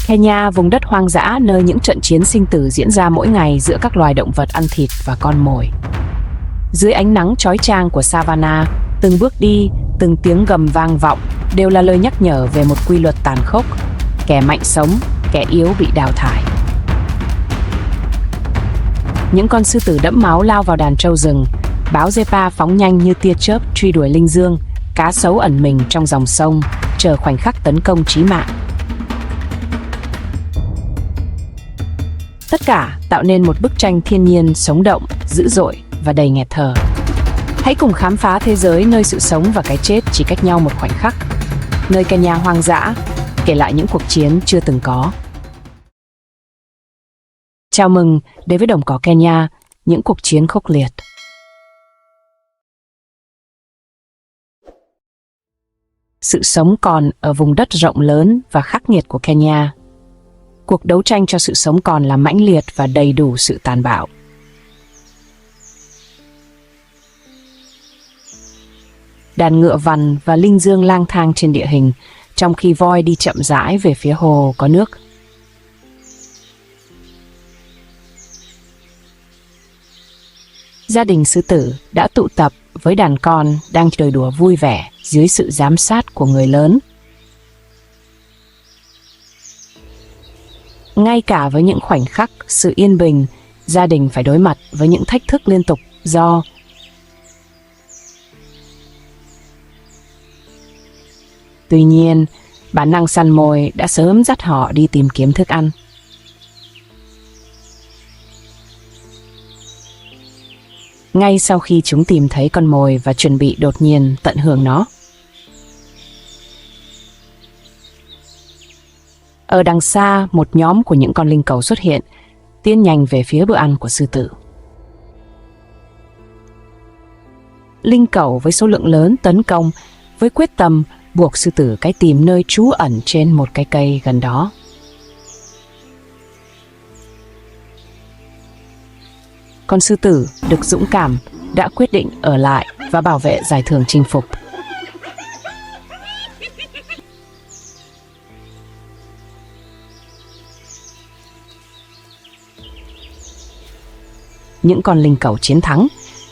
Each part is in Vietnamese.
Kenya, vùng đất hoang dã nơi những trận chiến sinh tử diễn ra mỗi ngày giữa các loài động vật ăn thịt và con mồi. Dưới ánh nắng chói chang của Savannah, từng bước đi, từng tiếng gầm vang vọng đều là lời nhắc nhở về một quy luật tàn khốc: kẻ mạnh sống, kẻ yếu bị đào thải. Những con sư tử đẫm máu lao vào đàn trâu rừng, báo Zepa phóng nhanh như tia chớp truy đuổi linh dương, cá sấu ẩn mình trong dòng sông, chờ khoảnh khắc tấn công chí mạng. Tất cả tạo nên một bức tranh thiên nhiên sống động, dữ dội và đầy nghẹt thở. Hãy cùng khám phá thế giới nơi sự sống và cái chết chỉ cách nhau một khoảnh khắc. Nơi Kenya hoang dã, kể lại những cuộc chiến chưa từng có. Chào mừng đến với đồng cỏ Kenya, những cuộc chiến khốc liệt. Sự sống còn ở vùng đất rộng lớn và khắc nghiệt của Kenya. Cuộc đấu tranh cho sự sống còn là mãnh liệt và đầy đủ sự tàn bạo. Đàn ngựa vằn và linh dương lang thang trên địa hình, trong khi voi đi chậm rãi về phía hồ có nước. Gia đình sư tử đã tụ tập với đàn con đang chơi đùa vui vẻ dưới sự giám sát của người lớn. Ngay cả với những khoảnh khắc sự yên bình, gia đình phải đối mặt với những thách thức liên tục do Tuy nhiên, bản năng săn mồi đã sớm dắt họ đi tìm kiếm thức ăn. Ngay sau khi chúng tìm thấy con mồi và chuẩn bị đột nhiên tận hưởng nó. Ở đằng xa, một nhóm của những con linh cẩu xuất hiện, tiến nhanh về phía bữa ăn của sư tử. Linh cẩu với số lượng lớn tấn công với quyết tâm buộc sư tử cái tìm nơi trú ẩn trên một cái cây gần đó. Con sư tử được dũng cảm đã quyết định ở lại và bảo vệ giải thưởng chinh phục. Những con linh cẩu chiến thắng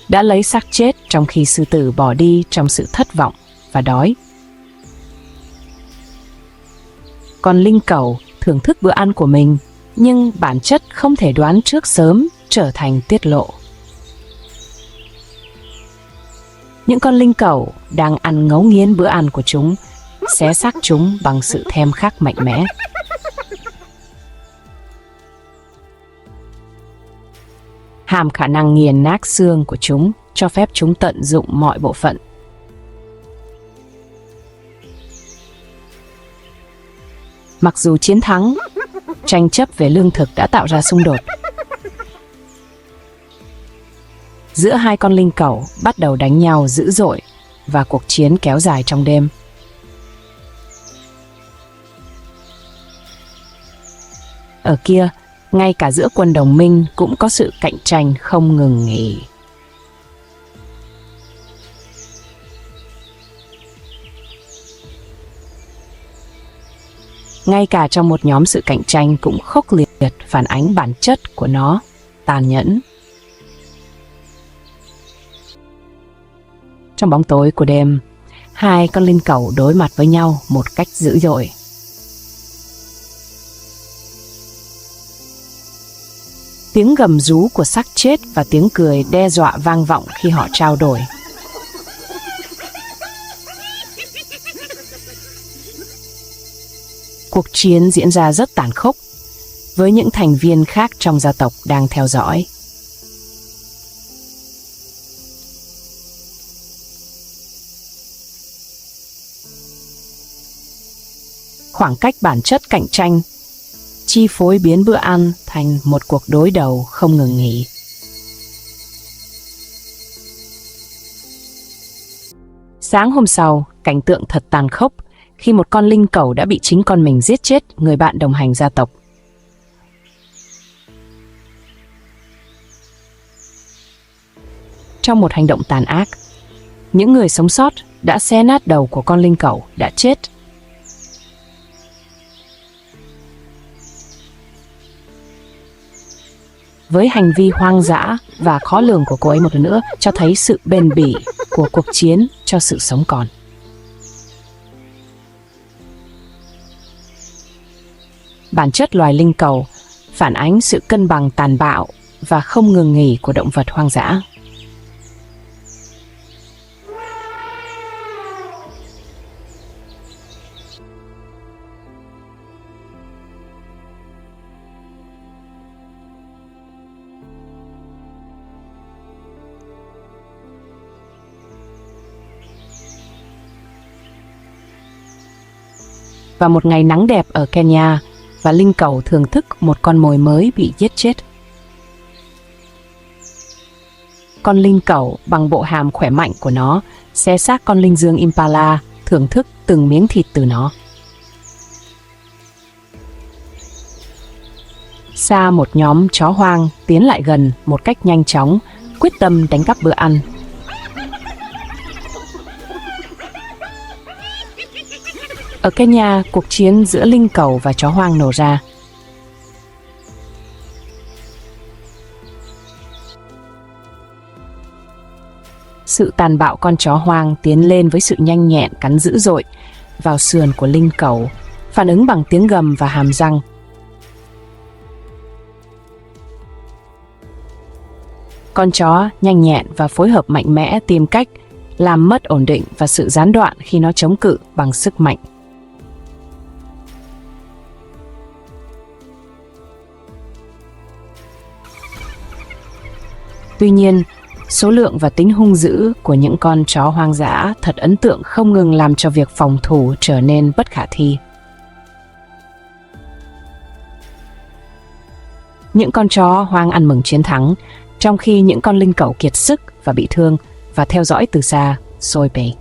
đã lấy xác chết trong khi sư tử bỏ đi trong sự thất vọng và đói. Con linh cẩu thưởng thức bữa ăn của mình, nhưng bản chất không thể đoán trước sớm trở thành tiết lộ. Những con linh cẩu đang ăn ngấu nghiến bữa ăn của chúng, xé xác chúng bằng sự thèm khát mạnh mẽ. Hàm khả năng nghiền nát xương của chúng cho phép chúng tận dụng mọi bộ phận. Mặc dù chiến thắng, tranh chấp về lương thực đã tạo ra xung đột. Giữa hai con linh cẩu bắt đầu đánh nhau dữ dội và cuộc chiến kéo dài trong đêm. Ở kia, ngay cả giữa quân đồng minh cũng có sự cạnh tranh không ngừng nghỉ. Ngay cả trong một nhóm, sự cạnh tranh cũng khốc liệt phản ánh bản chất của nó, tàn nhẫn. Trong bóng tối của đêm, hai con linh cẩu đối mặt với nhau một cách dữ dội. Tiếng gầm rú của xác chết và tiếng cười đe dọa vang vọng khi họ trao đổi. Cuộc chiến diễn ra rất tàn khốc, với những thành viên khác trong gia tộc đang theo dõi. Khoảng cách bản chất cạnh tranh chi phối biến bữa ăn thành một cuộc đối đầu không ngừng nghỉ. Sáng hôm sau, cảnh tượng thật tàn khốc khi một con linh cẩu đã bị chính con mình giết chết người bạn đồng hành gia tộc. Trong một hành động tàn ác, những người sống sót đã xé nát đầu của con linh cẩu đã chết. với hành vi hoang dã và khó lường của cô ấy một lần nữa cho thấy sự bền bỉ của cuộc chiến cho sự sống còn. Bản chất loài linh cầu phản ánh sự cân bằng tàn bạo và không ngừng nghỉ của động vật hoang dã. Vào một ngày nắng đẹp ở Kenya, và linh cẩu thưởng thức một con mồi mới bị giết chết. Con linh cẩu bằng bộ hàm khỏe mạnh của nó xé xác con linh dương Impala, thưởng thức từng miếng thịt từ nó. Xa một nhóm chó hoang tiến lại gần một cách nhanh chóng, quyết tâm đánh cắp bữa ăn. Ở Kenya, cuộc chiến giữa linh cẩu và chó hoang nổ ra. Sự tàn bạo con chó hoang tiến lên với sự nhanh nhẹn cắn dữ dội vào sườn của linh cẩu, phản ứng bằng tiếng gầm và hàm răng. Con chó nhanh nhẹn và phối hợp mạnh mẽ tìm cách làm mất ổn định và sự gián đoạn khi nó chống cự bằng sức mạnh. Tuy nhiên, số lượng và tính hung dữ của những con chó hoang dã thật ấn tượng, không ngừng làm cho việc phòng thủ trở nên bất khả thi. Những con chó hoang ăn mừng chiến thắng, trong khi những con linh cẩu kiệt sức và bị thương và theo dõi từ xa, sôi bề.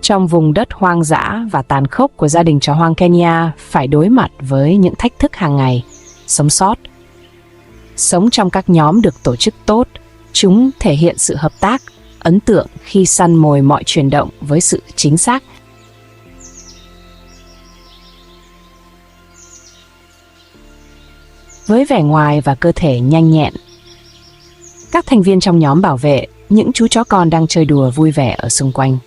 Trong vùng đất hoang dã và tàn khốc của gia đình chó hoang Kenya phải đối mặt với những thách thức hàng ngày. Sống sót. Sống trong các nhóm được tổ chức tốt, chúng thể hiện sự hợp tác, ấn tượng khi săn mồi mọi chuyển động với sự chính xác. Với vẻ ngoài và cơ thể nhanh nhẹn, các thành viên trong nhóm bảo vệ những chú chó con đang chơi đùa vui vẻ ở xung quanh.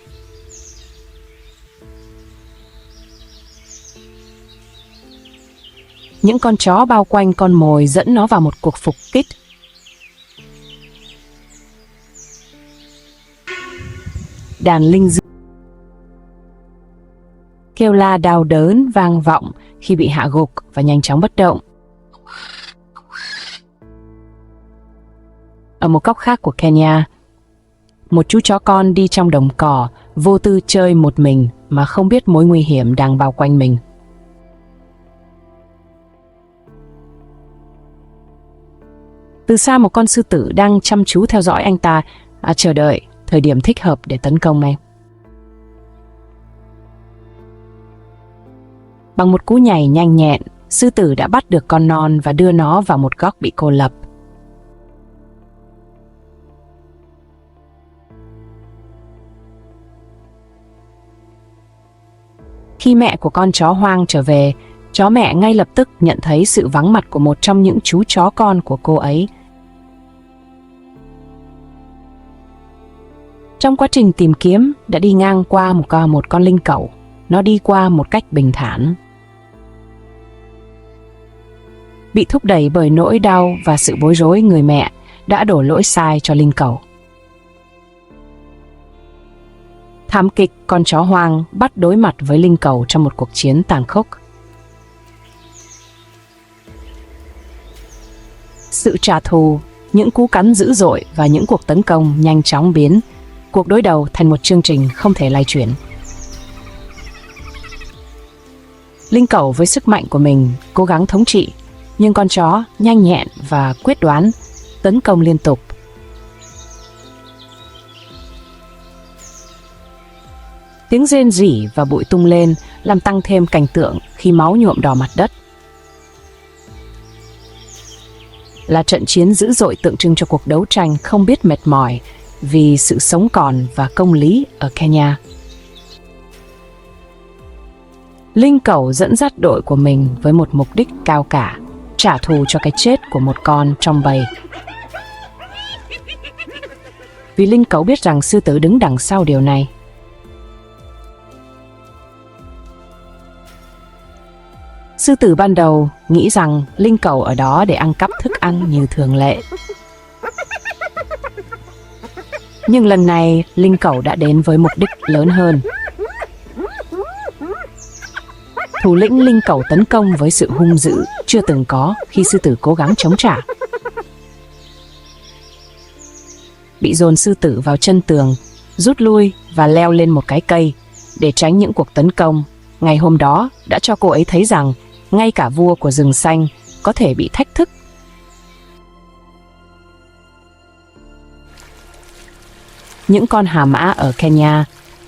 Những con chó bao quanh con mồi dẫn nó vào một cuộc phục kích. Đàn linh dương kêu la đau đớn vang vọng khi bị hạ gục và nhanh chóng bất động. Ở một góc khác của Kenya, một chú chó con đi trong đồng cỏ, vô tư chơi một mình mà không biết mối nguy hiểm đang bao quanh mình. Từ xa, một con sư tử đang chăm chú theo dõi anh ta, chờ đợi thời điểm thích hợp để tấn công này. Bằng một cú nhảy nhanh nhẹn, sư tử đã bắt được con non và đưa nó vào một góc bị cô lập. Khi mẹ của con chó hoang trở về, chó mẹ ngay lập tức nhận thấy sự vắng mặt của một trong những chú chó con của cô ấy. Trong quá trình tìm kiếm, đã đi ngang qua một con linh cẩu. Nó đi qua một cách bình thản. Bị thúc đẩy bởi nỗi đau và sự bối rối, người mẹ đã đổ lỗi sai cho linh cẩu. Thảm kịch, con chó hoang bắt đối mặt với linh cẩu trong một cuộc chiến tàn khốc. Sự trả thù, những cú cắn dữ dội và những cuộc tấn công nhanh chóng biến cuộc đối đầu thành một chương trình không thể lay chuyển. Linh cẩu với sức mạnh của mình cố gắng thống trị, nhưng con chó nhanh nhẹn và quyết đoán tấn công liên tục. Tiếng rên rỉ và bụi tung lên làm tăng thêm cảnh tượng khi máu nhuộm đỏ mặt đất. Là trận chiến dữ dội tượng trưng cho cuộc đấu tranh không biết mệt mỏi vì sự sống còn và công lý ở Kenya. Linh cẩu dẫn dắt đội của mình với một mục đích cao cả, trả thù cho cái chết của một con trong bầy. Vì linh cẩu biết rằng sư tử đứng đằng sau điều này. Sư tử ban đầu nghĩ rằng linh cẩu ở đó để ăn cắp thức ăn như thường lệ. Nhưng lần này, linh cẩu đã đến với mục đích lớn hơn. Thủ lĩnh linh cẩu tấn công với sự hung dữ chưa từng có khi sư tử cố gắng chống trả. Bị dồn, sư tử vào chân tường, rút lui và leo lên một cái cây để tránh những cuộc tấn công. Ngày hôm đó đã cho cô ấy thấy rằng ngay cả vua của rừng xanh có thể bị thách thức. Những con hà mã ở Kenya,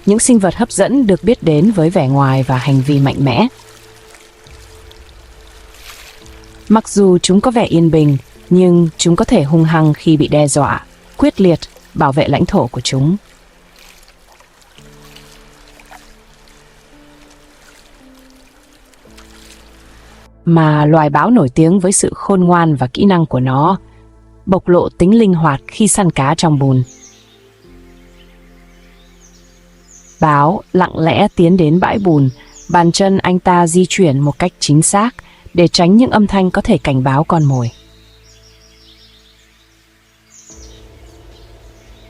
những sinh vật hấp dẫn được biết đến với vẻ ngoài và hành vi mạnh mẽ. Mặc dù chúng có vẻ yên bình, nhưng chúng có thể hung hăng khi bị đe dọa, quyết liệt bảo vệ lãnh thổ của chúng. Mà loài báo nổi tiếng với sự khôn ngoan và kỹ năng của nó, bộc lộ tính linh hoạt khi săn cá trong bùn. Báo lặng lẽ tiến đến bãi bùn, bàn chân anh ta di chuyển một cách chính xác để tránh những âm thanh có thể cảnh báo con mồi.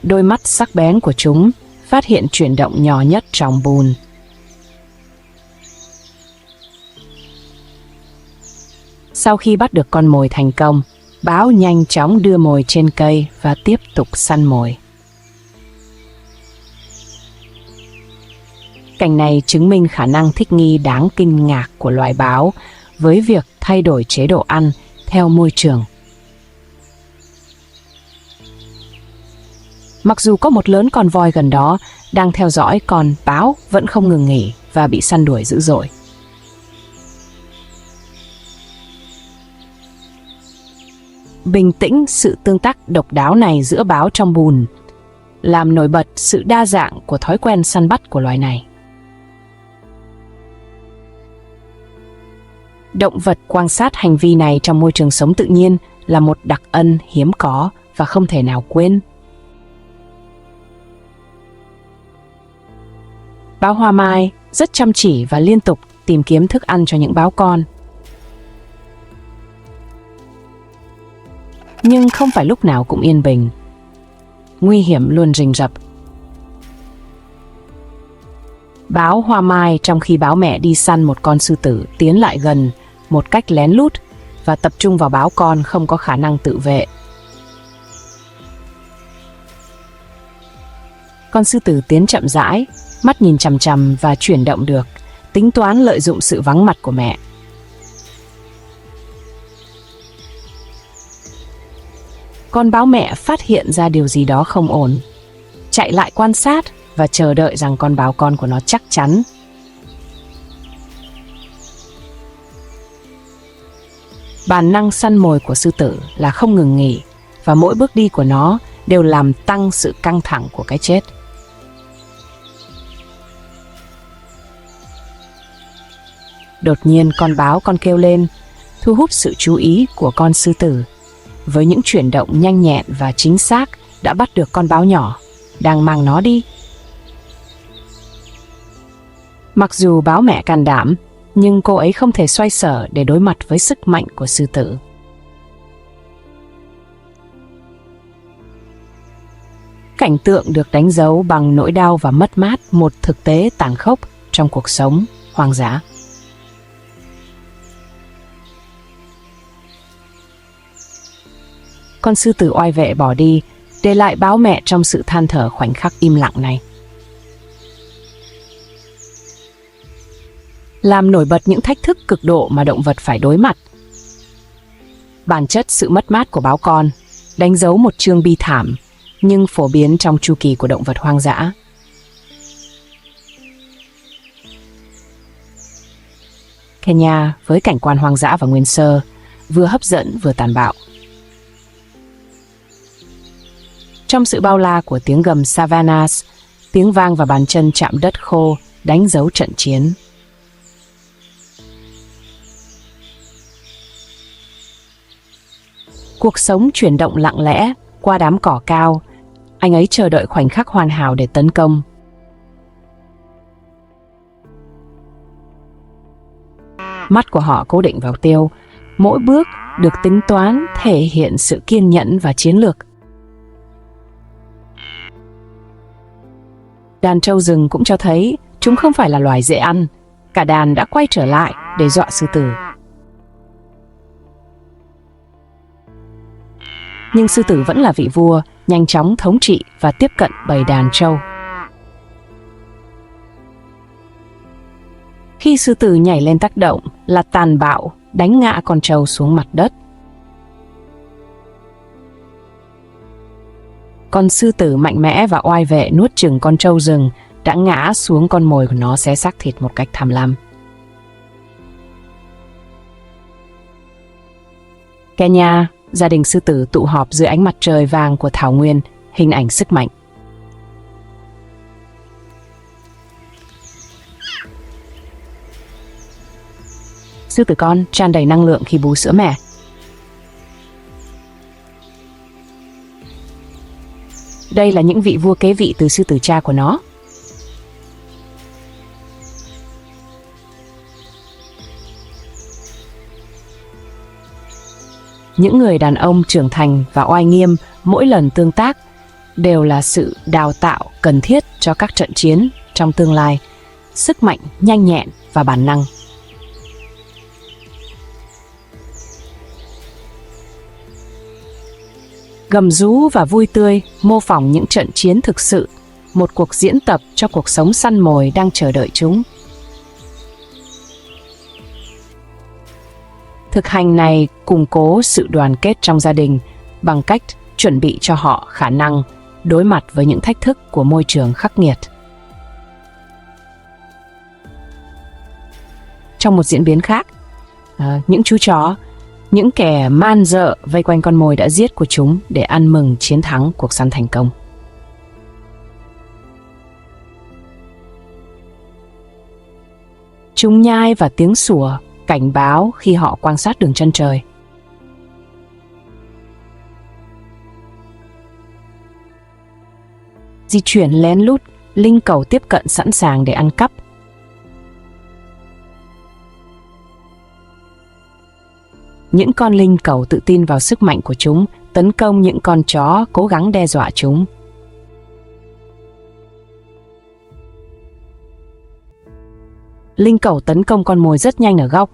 Đôi mắt sắc bén của chúng phát hiện chuyển động nhỏ nhất trong bùn. Sau khi bắt được con mồi thành công, báo nhanh chóng đưa mồi trên cây và tiếp tục săn mồi. Cảnh này chứng minh khả năng thích nghi đáng kinh ngạc của loài báo với việc thay đổi chế độ ăn theo môi trường. Mặc dù có một lớn con voi gần đó đang theo dõi, con báo vẫn không ngừng nghỉ và bị săn đuổi dữ dội. Bình tĩnh, sự tương tác độc đáo này giữa báo trong bùn làm nổi bật sự đa dạng của thói quen săn bắt của loài này. Động vật quan sát hành vi này trong môi trường sống tự nhiên là một đặc ân hiếm có và không thể nào quên. Báo hoa mai rất chăm chỉ và liên tục tìm kiếm thức ăn cho những báo con. Nhưng không phải lúc nào cũng yên bình. Nguy hiểm luôn rình rập. Báo hoa mai trong khi báo mẹ đi săn một con sư tử tiến lại gần một cách lén lút và tập trung vào báo con không có khả năng tự vệ. Con sư tử tiến chậm rãi, mắt nhìn chằm chằm và chuyển động được, tính toán lợi dụng sự vắng mặt của mẹ. Con báo mẹ phát hiện ra điều gì đó không ổn, chạy lại quan sát và chờ đợi rằng con báo con của nó chắc chắn. Bản năng săn mồi của sư tử là không ngừng nghỉ và mỗi bước đi của nó đều làm tăng sự căng thẳng của cái chết. Đột nhiên con báo con kêu lên, thu hút sự chú ý của con sư tử. Với những chuyển động nhanh nhẹn và chính xác đã bắt được con báo nhỏ đang mang nó đi. Mặc dù báo mẹ can đảm, nhưng cô ấy không thể xoay sở để đối mặt với sức mạnh của sư tử. Cảnh tượng được đánh dấu bằng nỗi đau và mất mát, một thực tế tàn khốc trong cuộc sống hoang dã. Con sư tử oai vệ bỏ đi, để lại báo mẹ trong sự than thở khoảnh khắc im lặng này. Làm nổi bật những thách thức cực độ mà động vật phải đối mặt. Bản chất sự mất mát của báo con đánh dấu một chương bi thảm, nhưng phổ biến trong chu kỳ của động vật hoang dã. Kenya với cảnh quan hoang dã và nguyên sơ, vừa hấp dẫn vừa tàn bạo. Trong sự bao la của tiếng gầm savannas, tiếng vang và bàn chân chạm đất khô đánh dấu trận chiến. Cuộc sống chuyển động lặng lẽ qua đám cỏ cao. Anh ấy chờ đợi khoảnh khắc hoàn hảo để tấn công. Mắt của họ cố định vào tiêu. Mỗi bước được tính toán, thể hiện sự kiên nhẫn và chiến lược. Đàn trâu rừng cũng cho thấy chúng không phải là loài dễ ăn. Cả đàn đã quay trở lại để dọa sư tử. Nhưng sư tử vẫn là vị vua, nhanh chóng thống trị và tiếp cận bầy đàn trâu. Khi sư tử nhảy lên tác động là tàn bạo, đánh ngã con trâu xuống mặt đất. Con sư tử mạnh mẽ và oai vệ nuốt chửng con trâu rừng đã ngã xuống con mồi của nó, xé xác thịt một cách tham lam. Kenya, gia đình sư tử tụ họp dưới ánh mặt trời vàng của thảo nguyên, hình ảnh sức mạnh. Sư tử con tràn đầy năng lượng khi bú sữa mẹ. Đây là những vị vua kế vị từ sư tử cha của nó. Những người đàn ông trưởng thành và oai nghiêm mỗi lần tương tác đều là sự đào tạo cần thiết cho các trận chiến trong tương lai, sức mạnh, nhanh nhẹn và bản năng. Gầm rú và vui tươi mô phỏng những trận chiến thực sự, một cuộc diễn tập cho cuộc sống săn mồi đang chờ đợi chúng. Thực hành này củng cố sự đoàn kết trong gia đình bằng cách chuẩn bị cho họ khả năng đối mặt với những thách thức của môi trường khắc nghiệt. Trong một diễn biến khác, những chú chó, những kẻ man dợ vây quanh con mồi đã giết của chúng để ăn mừng chiến thắng cuộc săn thành công. Chúng nhai và tiếng sủa cảnh báo khi họ quan sát đường chân trời. Di chuyển lén lút, linh cẩu tiếp cận sẵn sàng để ăn cắp. Những con linh cẩu tự tin vào sức mạnh của chúng, tấn công những con chó cố gắng đe dọa chúng. Linh cẩu tấn công con mồi rất nhanh ở góc,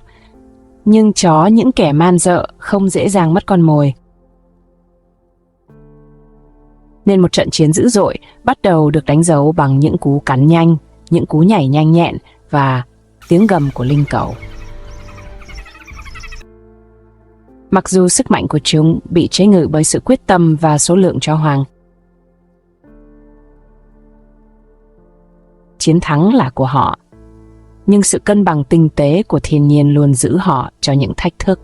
nhưng chó, những kẻ man dợ, không dễ dàng mất con mồi. Nên một trận chiến dữ dội bắt đầu được đánh dấu bằng những cú cắn nhanh, những cú nhảy nhanh nhẹn và tiếng gầm của linh cẩu. Mặc dù sức mạnh của chúng bị chế ngự bởi sự quyết tâm và số lượng chó hoang, chiến thắng là của họ, nhưng sự cân bằng tinh tế của thiên nhiên luôn giữ họ cho những thách thức.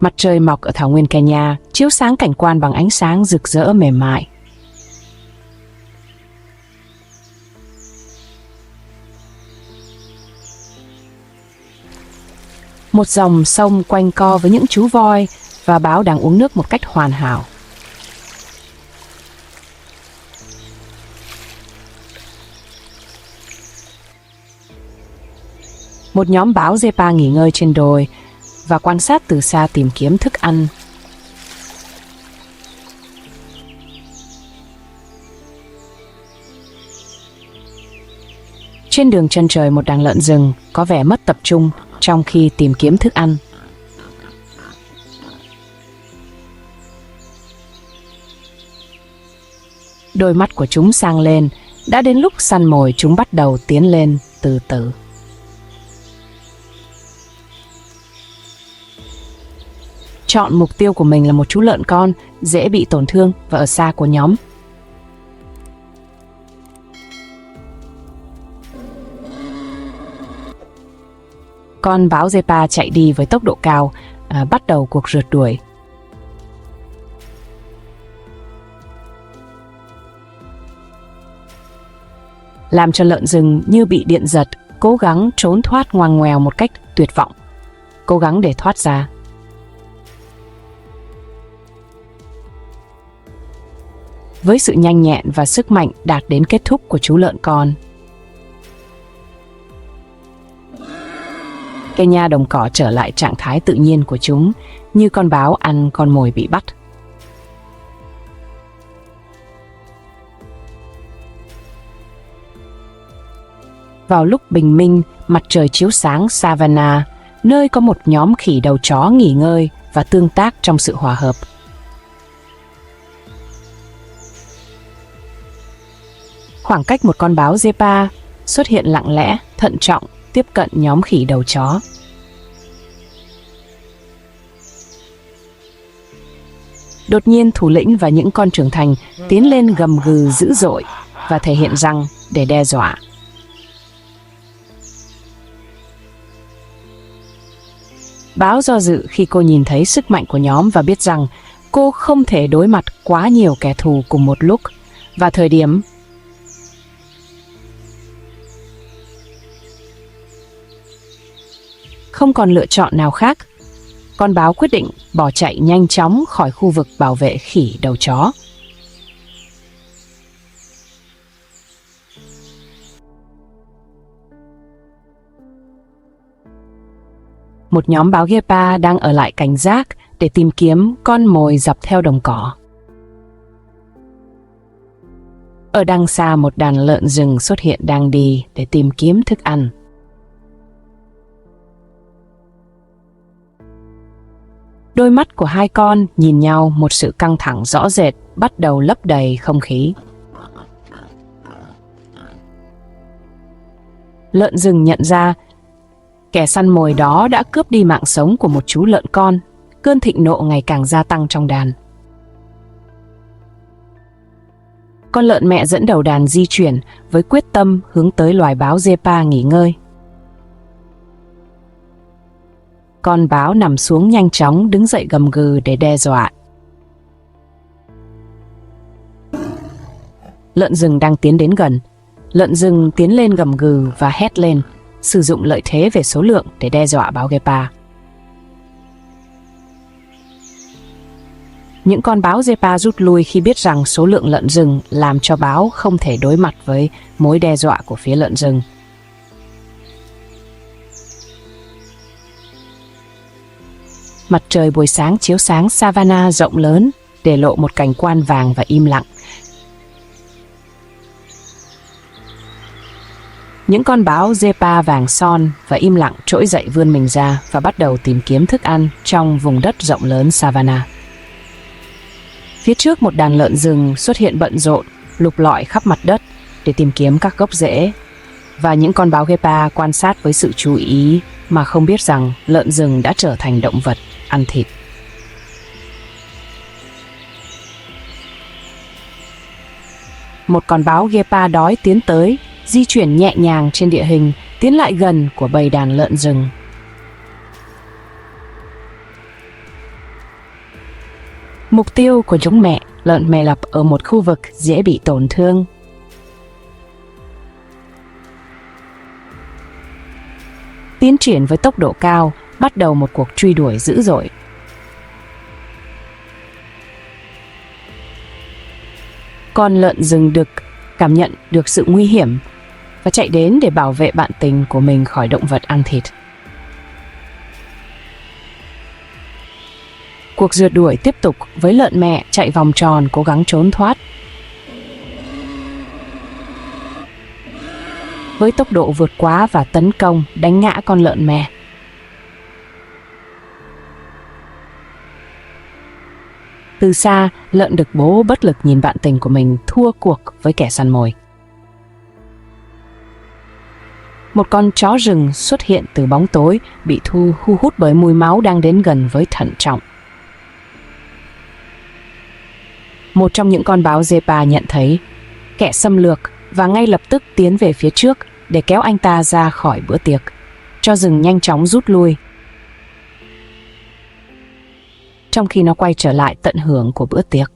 Mặt trời mọc ở thảo nguyên Kenya chiếu sáng cảnh quan bằng ánh sáng rực rỡ mềm mại. Một dòng sông quanh co với những chú voi và báo đang uống nước một cách hoàn hảo. Một nhóm báo Zepa nghỉ ngơi trên đồi và quan sát từ xa tìm kiếm thức ăn. Trên đường chân trời, một đàn lợn rừng có vẻ mất tập trung trong khi tìm kiếm thức ăn. Đôi mắt của chúng sang lên, đã đến lúc săn mồi. Chúng bắt đầu tiến lên từ từ. Chọn mục tiêu của mình là một chú lợn con, dễ bị tổn thương và ở xa của nhóm. Con báo Zepa chạy đi với tốc độ cao, bắt đầu cuộc rượt đuổi. làm cho lợn rừng như bị điện giật, cố gắng trốn thoát ngoằng ngoèo một cách tuyệt vọng, cố gắng để thoát ra. Với sự nhanh nhẹn và sức mạnh đạt đến kết thúc của chú lợn con, cây nha đồng cỏ trở lại trạng thái tự nhiên của chúng, như con báo ăn con mồi bị bắt. Vào lúc bình minh, mặt trời chiếu sáng Savannah, nơi có một nhóm khỉ đầu chó nghỉ ngơi và tương tác trong sự hòa hợp. Khoảng cách một con báo Zebra xuất hiện lặng lẽ, thận trọng, tiếp cận nhóm khỉ đầu chó. Đột nhiên thủ lĩnh và những con trưởng thành tiến lên gầm gừ dữ dội và thể hiện răng để đe dọa. Báo do dự khi cô nhìn thấy sức mạnh của nhóm và biết rằng cô không thể đối mặt quá nhiều kẻ thù cùng một lúc. Và thời điểm không còn lựa chọn nào khác, con báo quyết định bỏ chạy nhanh chóng khỏi khu vực bảo vệ khỉ đầu chó. Một nhóm báo Gepa đang ở lại cảnh giác để tìm kiếm con mồi dọc theo đồng cỏ. Ở đằng xa, một đàn lợn rừng xuất hiện đang đi để tìm kiếm thức ăn. Đôi mắt của hai con nhìn nhau, một sự căng thẳng rõ rệt bắt đầu lấp đầy không khí. Lợn rừng nhận ra kẻ săn mồi đó đã cướp đi mạng sống của một chú lợn con. Cơn thịnh nộ ngày càng gia tăng trong đàn. Con lợn mẹ dẫn đầu đàn di chuyển với quyết tâm hướng tới loài báo Gepa nghỉ ngơi. Con báo nằm xuống nhanh chóng đứng dậy gầm gừ để đe dọa. Lợn rừng đang tiến đến gần. Lợn rừng tiến lên gầm gừ và hét lên, sử dụng lợi thế về số lượng để đe dọa báo Gepa. Những con báo Gepa rút lui khi biết rằng số lượng lợn rừng làm cho báo không thể đối mặt với mối đe dọa của phía lợn rừng. Mặt trời buổi sáng chiếu sáng Savannah rộng lớn, để lộ một cảnh quan vàng và im lặng. Những con báo Gepa vàng son và im lặng trỗi dậy vươn mình ra và bắt đầu tìm kiếm thức ăn trong vùng đất rộng lớn Savannah. Phía trước, một đàn lợn rừng xuất hiện bận rộn, lục lọi khắp mặt đất để tìm kiếm các gốc rễ. Và những con báo Gepa quan sát với sự chú ý mà không biết rằng lợn rừng đã trở thành động vật ăn thịt. Một con báo Gepa đói tiến tới, di chuyển nhẹ nhàng trên địa hình, tiến lại gần của bầy đàn lợn rừng. Mục tiêu của chúng lợn mẹ lập ở một khu vực dễ bị tổn thương. Tiến triển với tốc độ cao, bắt đầu một cuộc truy đuổi dữ dội. Con lợn rừng đực cảm nhận được sự nguy hiểm và chạy đến để bảo vệ bạn tình của mình khỏi động vật ăn thịt. Cuộc rượt đuổi tiếp tục với lợn mẹ chạy vòng tròn cố gắng trốn thoát. Với tốc độ vượt quá và tấn công, đánh ngã con lợn mẹ. Từ xa, lợn đực bố bất lực nhìn bạn tình của mình thua cuộc với kẻ săn mồi. Một con chó rừng xuất hiện từ bóng tối, bị thu hút bởi mùi máu đang đến gần với thận trọng. Một trong những con báo Gepa nhận thấy kẻ xâm lược và ngay lập tức tiến về phía trước để kéo anh ta ra khỏi bữa tiệc, cho rừng nhanh chóng rút lui. Trong khi nó quay trở lại tận hưởng của bữa tiệc.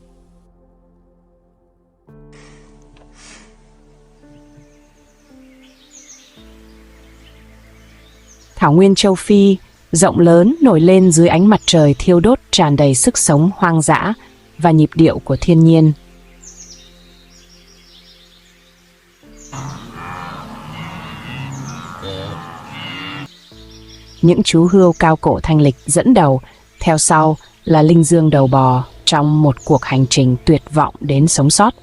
Thảo nguyên châu Phi, rộng lớn nổi lên dưới ánh mặt trời thiêu đốt tràn đầy sức sống hoang dã và nhịp điệu của thiên nhiên. Những chú hươu cao cổ thanh lịch dẫn đầu, theo sau là linh dương đầu bò trong một cuộc hành trình tuyệt vọng đến sống sót.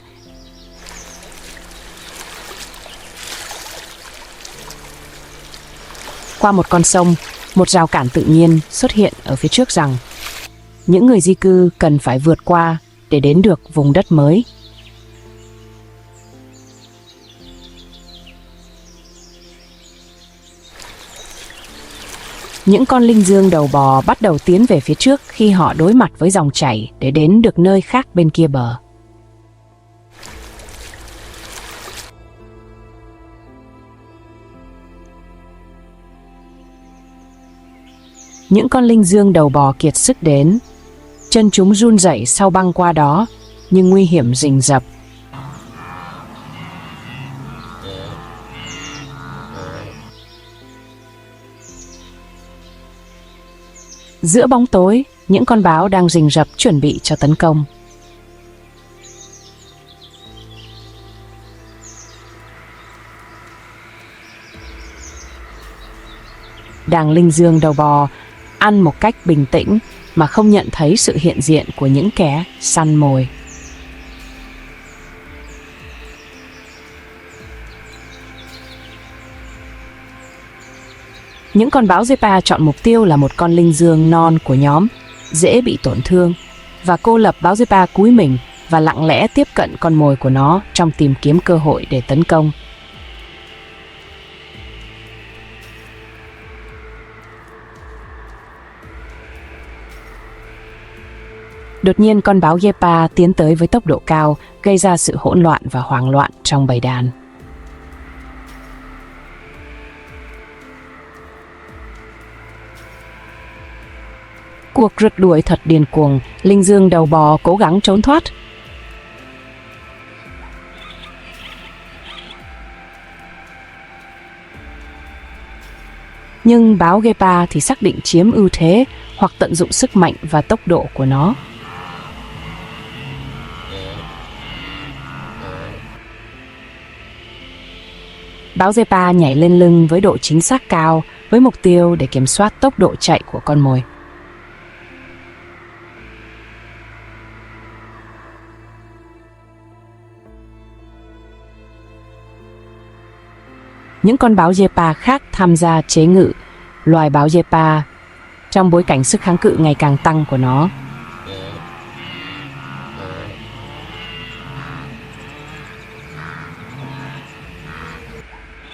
Qua một con sông, một rào cản tự nhiên xuất hiện ở phía trước rằng những người di cư cần phải vượt qua để đến được vùng đất mới. Những con linh dương đầu bò bắt đầu tiến về phía trước khi họ đối mặt với dòng chảy để đến được nơi khác bên kia bờ. Những con linh dương đầu bò kiệt sức đến, chân chúng run rẩy sau băng qua đó, nhưng nguy hiểm rình rập. Giữa bóng tối, những con báo đang rình rập chuẩn bị cho tấn công. Đàn linh dương đầu bò ăn một cách bình tĩnh mà không nhận thấy sự hiện diện của những kẻ săn mồi. Những con báo Zepa chọn mục tiêu là một con linh dương non của nhóm, dễ bị tổn thương, và cô lập báo Zepa cúi mình và lặng lẽ tiếp cận con mồi của nó trong tìm kiếm cơ hội để tấn công. Đột nhiên con báo Yepa tiến tới với tốc độ cao, gây ra sự hỗn loạn và hoảng loạn trong bầy đàn. Cuộc rượt đuổi thật điên cuồng, linh dương đầu bò cố gắng trốn thoát. Nhưng báo Yepa thì xác định chiếm ưu thế hoặc tận dụng sức mạnh và tốc độ của nó. Báo Yepa nhảy lên lưng với độ chính xác cao với mục tiêu để kiểm soát tốc độ chạy của con mồi. Những con báo Yepa khác tham gia chế ngự loài báo Yepa trong bối cảnh sức kháng cự ngày càng tăng của nó.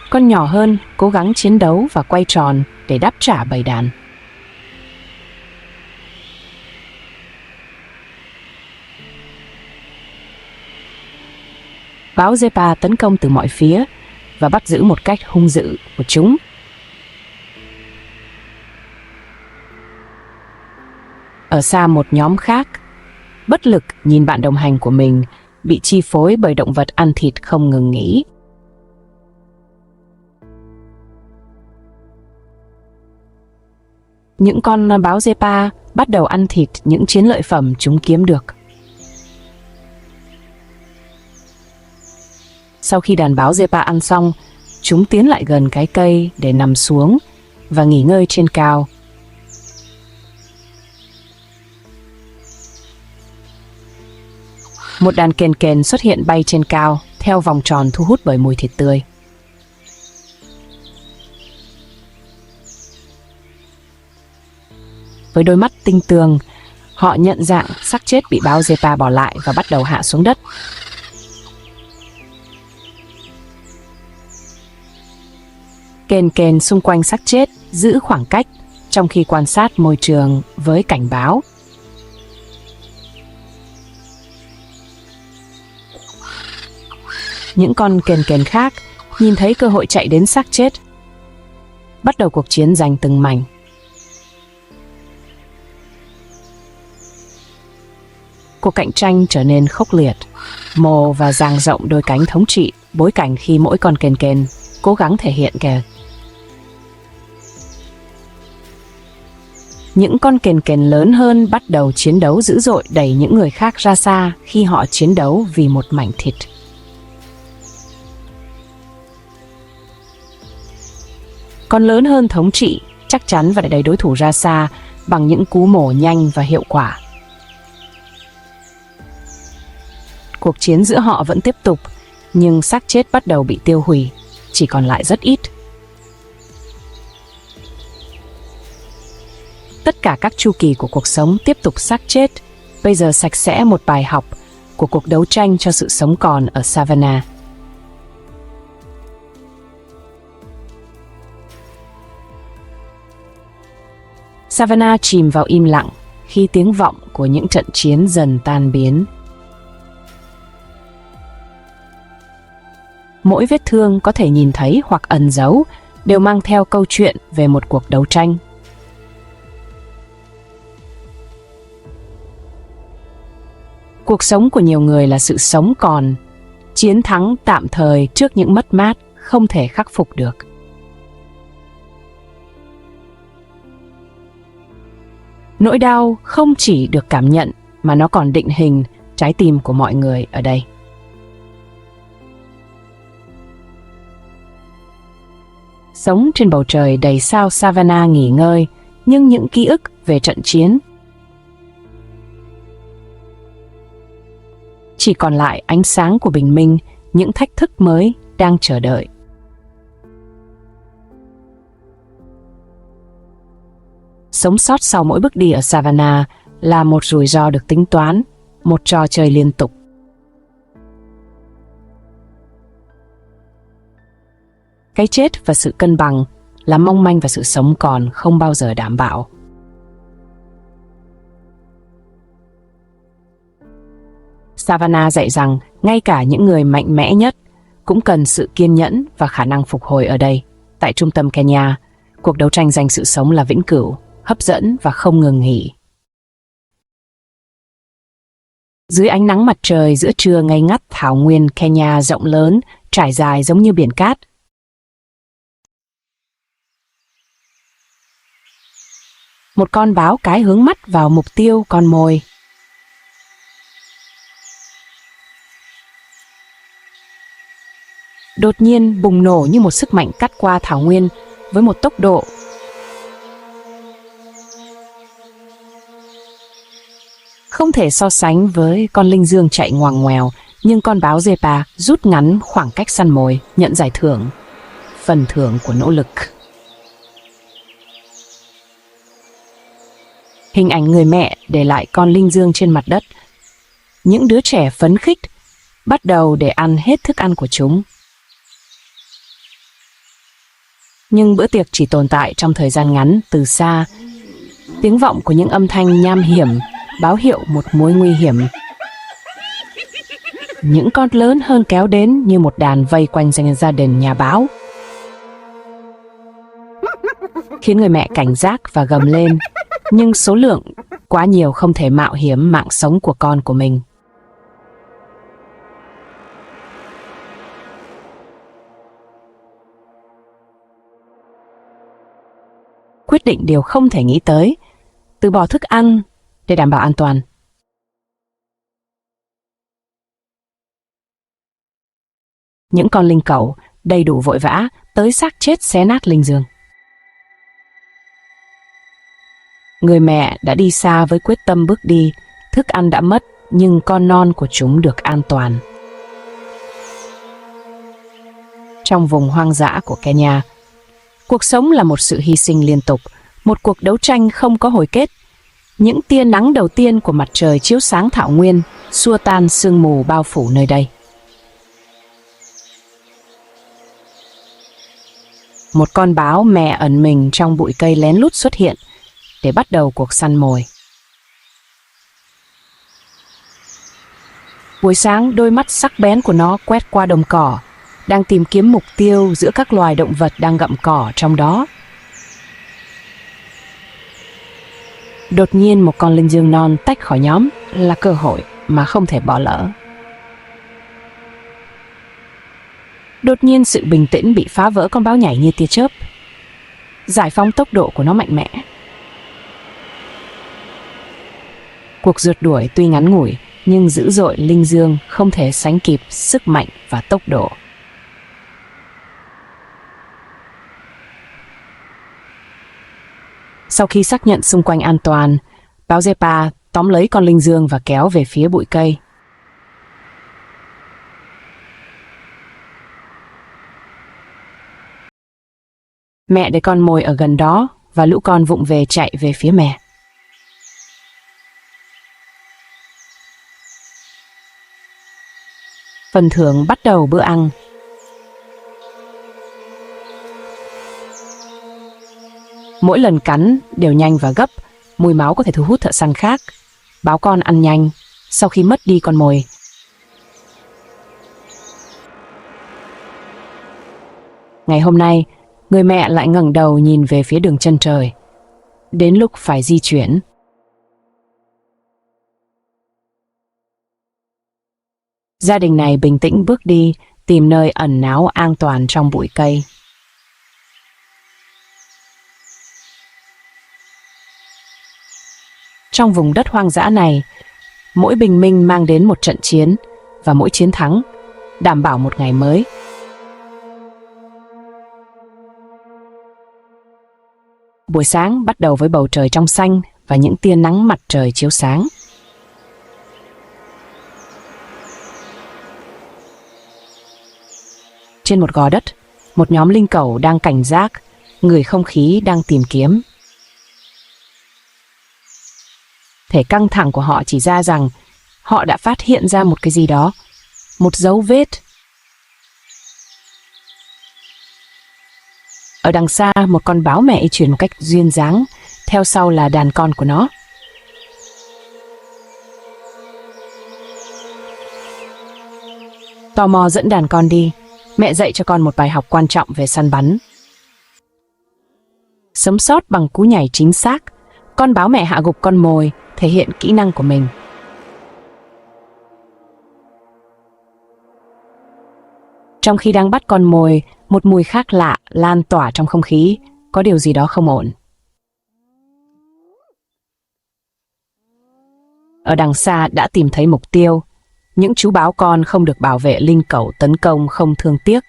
Con nhỏ hơn cố gắng chiến đấu và quay tròn để đáp trả bầy đàn. Báo Yepa tấn công từ mọi phía và bắt giữ một cách hung dữ của chúng. Ở xa một nhóm khác, bất lực nhìn bạn đồng hành của mình bị chi phối bởi động vật ăn thịt không ngừng nghỉ. Những con báo Yepa bắt đầu ăn thịt những chiến lợi phẩm chúng kiếm được. Sau khi đàn báo Yepa ăn xong, chúng tiến lại gần cái cây để nằm xuống và nghỉ ngơi trên cao. Một đàn kền kền xuất hiện bay trên cao, theo vòng tròn thu hút bởi mùi thịt tươi. Với đôi mắt tinh tường, họ nhận dạng xác chết bị báo Yepa bỏ lại và bắt đầu hạ xuống đất. Kền kền xung quanh xác chết giữ khoảng cách trong khi quan sát môi trường với cảnh báo. Những con kền kền khác nhìn thấy cơ hội chạy đến xác chết, bắt đầu cuộc chiến giành từng mảnh. Cuộc cạnh tranh trở nên khốc liệt, mồ và dang rộng đôi cánh thống trị bối cảnh khi mỗi con kền kền cố gắng thể hiện kìa. Những con kền kền lớn hơn bắt đầu chiến đấu dữ dội, đẩy những người khác ra xa khi họ chiến đấu vì một mảnh thịt. Con lớn hơn thống trị chắc chắn và đẩy đối thủ ra xa bằng những cú mổ nhanh và hiệu quả. Cuộc chiến giữa họ vẫn tiếp tục, nhưng xác chết bắt đầu bị tiêu hủy, chỉ còn lại rất ít. Tất cả các chu kỳ của cuộc sống tiếp tục xác chết, bây giờ sạch sẽ một bài học của cuộc đấu tranh cho sự sống còn ở Savannah. Savannah chìm vào im lặng khi tiếng vọng của những trận chiến dần tan biến. Mỗi vết thương có thể nhìn thấy hoặc ẩn giấu đều mang theo câu chuyện về một cuộc đấu tranh. Cuộc sống của nhiều người là sự sống còn, chiến thắng tạm thời trước những mất mát không thể khắc phục được. Nỗi đau không chỉ được cảm nhận mà nó còn định hình trái tim của mọi người ở đây. Sống trên bầu trời đầy sao Savannah nghỉ ngơi, nhưng những ký ức về trận chiến chỉ còn lại ánh sáng của bình minh, những thách thức mới đang chờ đợi. Sống sót sau mỗi bước đi ở Savannah là một rủi ro được tính toán, một trò chơi liên tục. Cái chết và sự cân bằng là mong manh và sự sống còn không bao giờ đảm bảo. Savannah dạy rằng ngay cả những người mạnh mẽ nhất cũng cần sự kiên nhẫn và khả năng phục hồi ở đây. Tại trung tâm Kenya, cuộc đấu tranh giành sự sống là vĩnh cửu, hấp dẫn và không ngừng nghỉ. Dưới ánh nắng mặt trời giữa trưa ngây ngắt, thảo nguyên Kenya rộng lớn, trải dài giống như biển cát. Một con báo cái hướng mắt vào mục tiêu con mồi. Đột nhiên bùng nổ như một sức mạnh cắt qua thảo nguyên với một tốc độ không thể so sánh với con linh dương chạy ngoằng ngoèo, nhưng con báo Zepa rút ngắn khoảng cách săn mồi, nhận giải thưởng, phần thưởng của nỗ lực. Hình ảnh người mẹ để lại con linh dương trên mặt đất. Những đứa trẻ phấn khích bắt đầu để ăn hết thức ăn của chúng. Nhưng bữa tiệc chỉ tồn tại trong thời gian ngắn. Từ xa, tiếng vọng của những âm thanh nham hiểm báo hiệu một mối nguy hiểm. Những con lớn hơn kéo đến như một đàn vây quanh gia đình nhà báo, khiến người mẹ cảnh giác và gầm lên, nhưng số lượng quá nhiều không thể mạo hiểm mạng sống của con của mình. Quyết định điều không thể nghĩ tới, từ bỏ thức ăn để đảm bảo an toàn. Những con linh cẩu đầy đủ vội vã tới xác chết xé nát linh dương. Người mẹ đã đi xa với quyết tâm bước đi, thức ăn đã mất nhưng con non của chúng được an toàn. Trong vùng hoang dã của Kenya, cuộc sống là một sự hy sinh liên tục, một cuộc đấu tranh không có hồi kết. Những tia nắng đầu tiên của mặt trời chiếu sáng thảo nguyên, xua tan sương mù bao phủ nơi đây. Một con báo mẹ ẩn mình trong bụi cây lén lút xuất hiện để bắt đầu cuộc săn mồi. Buổi sáng, đôi mắt sắc bén của nó quét qua đồng cỏ, đang tìm kiếm mục tiêu giữa các loài động vật đang gặm cỏ trong đó. Đột nhiên một con linh dương non tách khỏi nhóm, là cơ hội mà không thể bỏ lỡ. Đột nhiên sự bình tĩnh bị phá vỡ, con báo nhảy như tia chớp, giải phóng tốc độ của nó mạnh mẽ. Cuộc rượt đuổi tuy ngắn ngủi, nhưng dữ dội linh dương không thể sánh kịp sức mạnh và tốc độ. Sau khi xác nhận xung quanh an toàn, báo Zepa tóm lấy con linh dương và kéo về phía bụi cây. Mẹ để con mồi ở gần đó và lũ con vụng về chạy về phía mẹ. Phần thưởng bắt đầu bữa ăn. Mỗi lần cắn đều nhanh và gấp, mùi máu có thể thu hút thợ săn khác. Báo con ăn nhanh sau khi mất đi con mồi. Ngày hôm nay, người mẹ lại ngẩng đầu nhìn về phía đường chân trời. Đến lúc phải di chuyển. Gia đình này bình tĩnh bước đi, tìm nơi ẩn náu an toàn trong bụi cây. Trong vùng đất hoang dã này, mỗi bình minh mang đến một trận chiến, và mỗi chiến thắng đảm bảo một ngày mới. Buổi sáng bắt đầu với bầu trời trong xanh và những tia nắng mặt trời chiếu sáng. Trên một gò đất, một nhóm linh cẩu đang cảnh giác, ngửi không khí đang tìm kiếm. Thể căng thẳng của họ chỉ ra rằng họ đã phát hiện ra một cái gì đó, một dấu vết. Ở đằng xa, một con báo mẹ di chuyển một cách duyên dáng, theo sau là đàn con của nó. Tò mò dẫn đàn con đi, mẹ dạy cho con một bài học quan trọng về săn bắn. Sống sót bằng cú nhảy chính xác, con báo mẹ hạ gục con mồi, thể hiện kỹ năng của mình. Trong khi đang bắt con mồi, một mùi khác lạ lan tỏa trong không khí, có điều gì đó không ổn. Ở đằng xa đã tìm thấy mục tiêu. Những chú báo con không được bảo vệ linh cẩu tấn công không thương tiếc.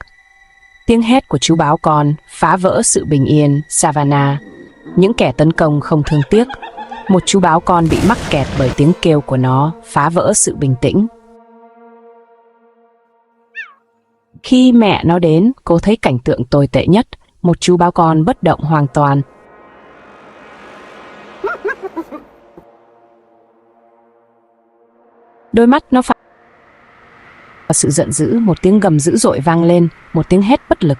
Tiếng hét của chú báo con phá vỡ sự bình yên Savannah. Những kẻ tấn công không thương tiếc. Một chú báo con bị mắc kẹt bởi tiếng kêu của nó phá vỡ sự bình tĩnh. Khi mẹ nó đến, cô thấy cảnh tượng tồi tệ nhất. Một chú báo con bất động hoàn toàn. Đôi mắt nó phản và sự giận dữ, một tiếng gầm dữ dội vang lên, một tiếng hét bất lực.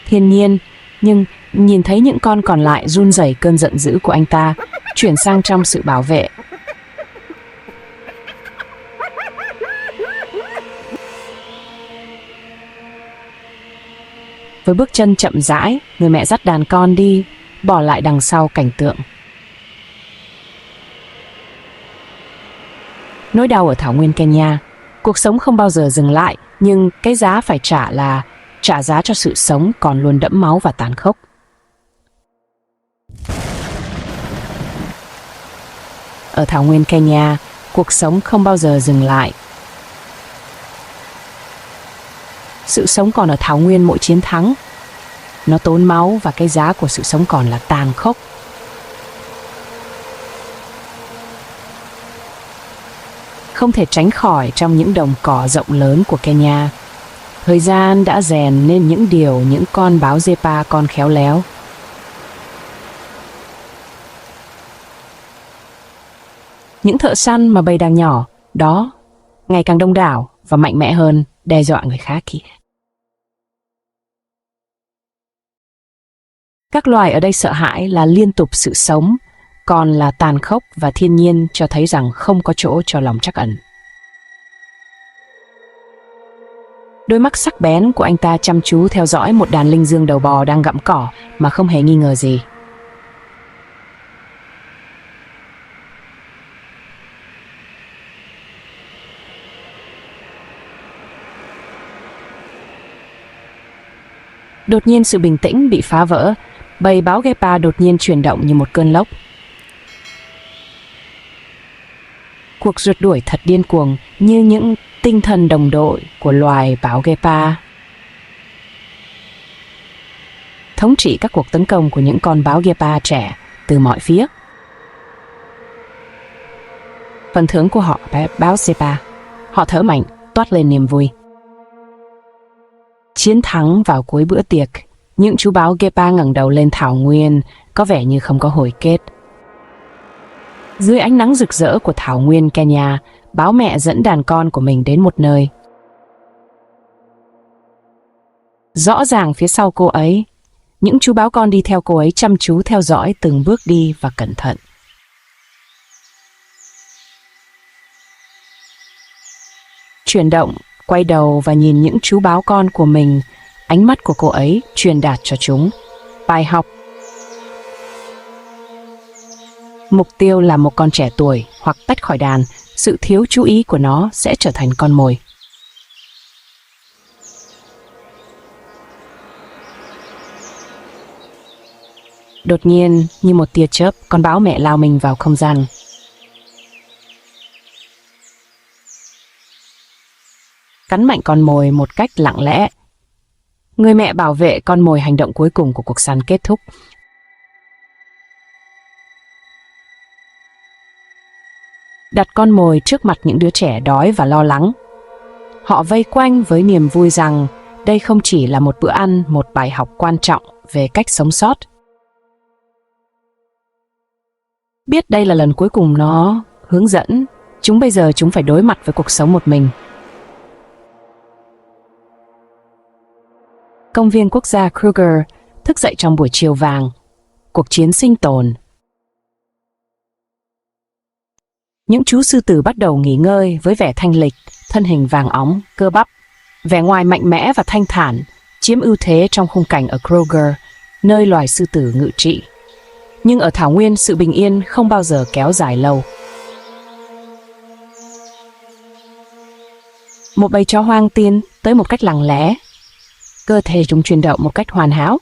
Thiên nhiên, nhưng nhìn thấy những con còn lại run rẩy cơn giận dữ của anh ta, chuyển sang trong sự bảo vệ. Với bước chân chậm rãi, người mẹ dắt đàn con đi, bỏ lại đằng sau cảnh tượng. Nỗi đau ở thảo nguyên Kenya, cuộc sống không bao giờ dừng lại, nhưng cái giá phải trả là trả giá cho sự sống còn luôn đẫm máu và tàn khốc. Ở thảo nguyên Kenya, cuộc sống không bao giờ dừng lại. Sự sống còn ở thảo nguyên mỗi chiến thắng. Nó tốn máu và cái giá của sự sống còn là tàn khốc. Không thể tránh khỏi trong những đồng cỏ rộng lớn của Kenya. Thời gian đã rèn nên những điều những con báo Zepa con khéo léo. Những thợ săn mà bầy đàn nhỏ đó ngày càng đông đảo và mạnh mẽ hơn, đe dọa người khác kìa. Các loài ở đây sợ hãi là liên tục sự sống, còn là tàn khốc và thiên nhiên cho thấy rằng không có chỗ cho lòng trắc ẩn. Đôi mắt sắc bén của anh ta chăm chú theo dõi một đàn linh dương đầu bò đang gặm cỏ mà không hề nghi ngờ gì. Đột nhiên sự bình tĩnh bị phá vỡ Bầy báo Gepa đột nhiên chuyển động như một cơn lốc. Cuộc rượt đuổi thật điên cuồng như những tinh thần đồng đội của loài báo Gepa. Thống trị các cuộc tấn công của những con báo Gepa trẻ từ mọi phía. Phần thưởng của họ là báo Sepa. Họ thở mạnh, toát lên niềm vui. Chiến thắng vào cuối bữa tiệc, những chú báo Gepa ngẩng đầu lên thảo nguyên, có vẻ như không có hồi kết. Dưới ánh nắng rực rỡ của thảo nguyên Kenya, báo mẹ dẫn đàn con của mình đến một nơi. Rõ ràng phía sau cô ấy, những chú báo con đi theo cô ấy chăm chú theo dõi từng bước đi và cẩn thận. Chuyển động, quay đầu và nhìn những chú báo con của mình, ánh mắt của cô ấy truyền đạt cho chúng bài học. Mục tiêu là một con trẻ tuổi hoặc tách khỏi đàn, sự thiếu chú ý của nó sẽ trở thành con mồi. Đột nhiên, như một tia chớp, con báo mẹ lao mình vào không gian. Cắn mạnh con mồi một cách lặng lẽ. Người mẹ bảo vệ con mồi, hành động cuối cùng của cuộc săn kết thúc. Đặt con mồi trước mặt những đứa trẻ đói và lo lắng. Họ vây quanh với niềm vui rằng đây không chỉ là một bữa ăn, một bài học quan trọng về cách sống sót. Biết đây là lần cuối cùng nó hướng dẫn, bây giờ chúng phải đối mặt với cuộc sống một mình. Công viên quốc gia Kruger thức dậy trong buổi chiều vàng, cuộc chiến sinh tồn. Những chú sư tử bắt đầu nghỉ ngơi với vẻ thanh lịch, thân hình vàng óng, cơ bắp, vẻ ngoài mạnh mẽ và thanh thản, chiếm ưu thế trong khung cảnh ở Kruger, nơi loài sư tử ngự trị. Nhưng ở thảo nguyên, sự bình yên không bao giờ kéo dài lâu. Một bầy chó hoang tiến tới một cách lặng lẽ. Cơ thể chúng chuyển động một cách hoàn hảo.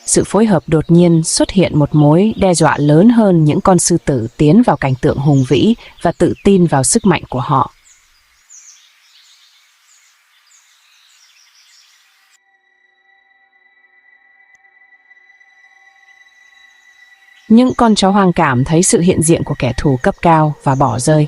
Sự phối hợp đột nhiên xuất hiện một mối đe dọa lớn hơn những con sư tử tiến vào cảnh tượng hùng vĩ và tự tin vào sức mạnh của họ. Những con chó hoang cảm thấy sự hiện diện của kẻ thù cấp cao và bỏ rơi.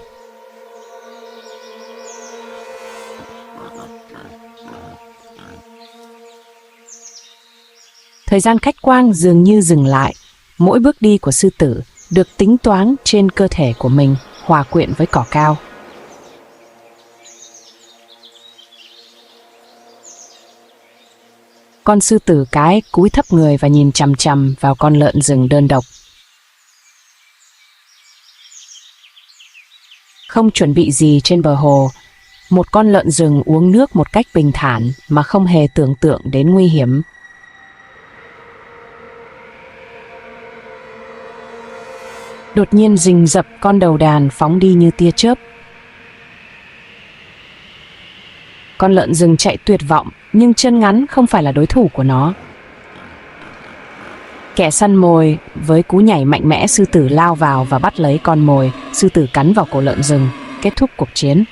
Thời gian khách quan dường như dừng lại. Mỗi bước đi của sư tử được tính toán trên cơ thể của mình, hòa quyện với cỏ cao. Con sư tử cái cúi thấp người và nhìn chằm chằm vào con lợn rừng đơn độc. Không chuẩn bị gì trên bờ hồ, một con lợn rừng uống nước một cách bình thản mà không hề tưởng tượng đến nguy hiểm. Đột nhiên rình rập, con đầu đàn phóng đi như tia chớp. Con lợn rừng chạy tuyệt vọng, nhưng chân ngắn không phải là đối thủ của nó. Kẻ săn mồi với cú nhảy mạnh mẽ, sư tử lao vào và bắt lấy con mồi. Sư tử cắn vào cổ lợn rừng, kết thúc cuộc chiến.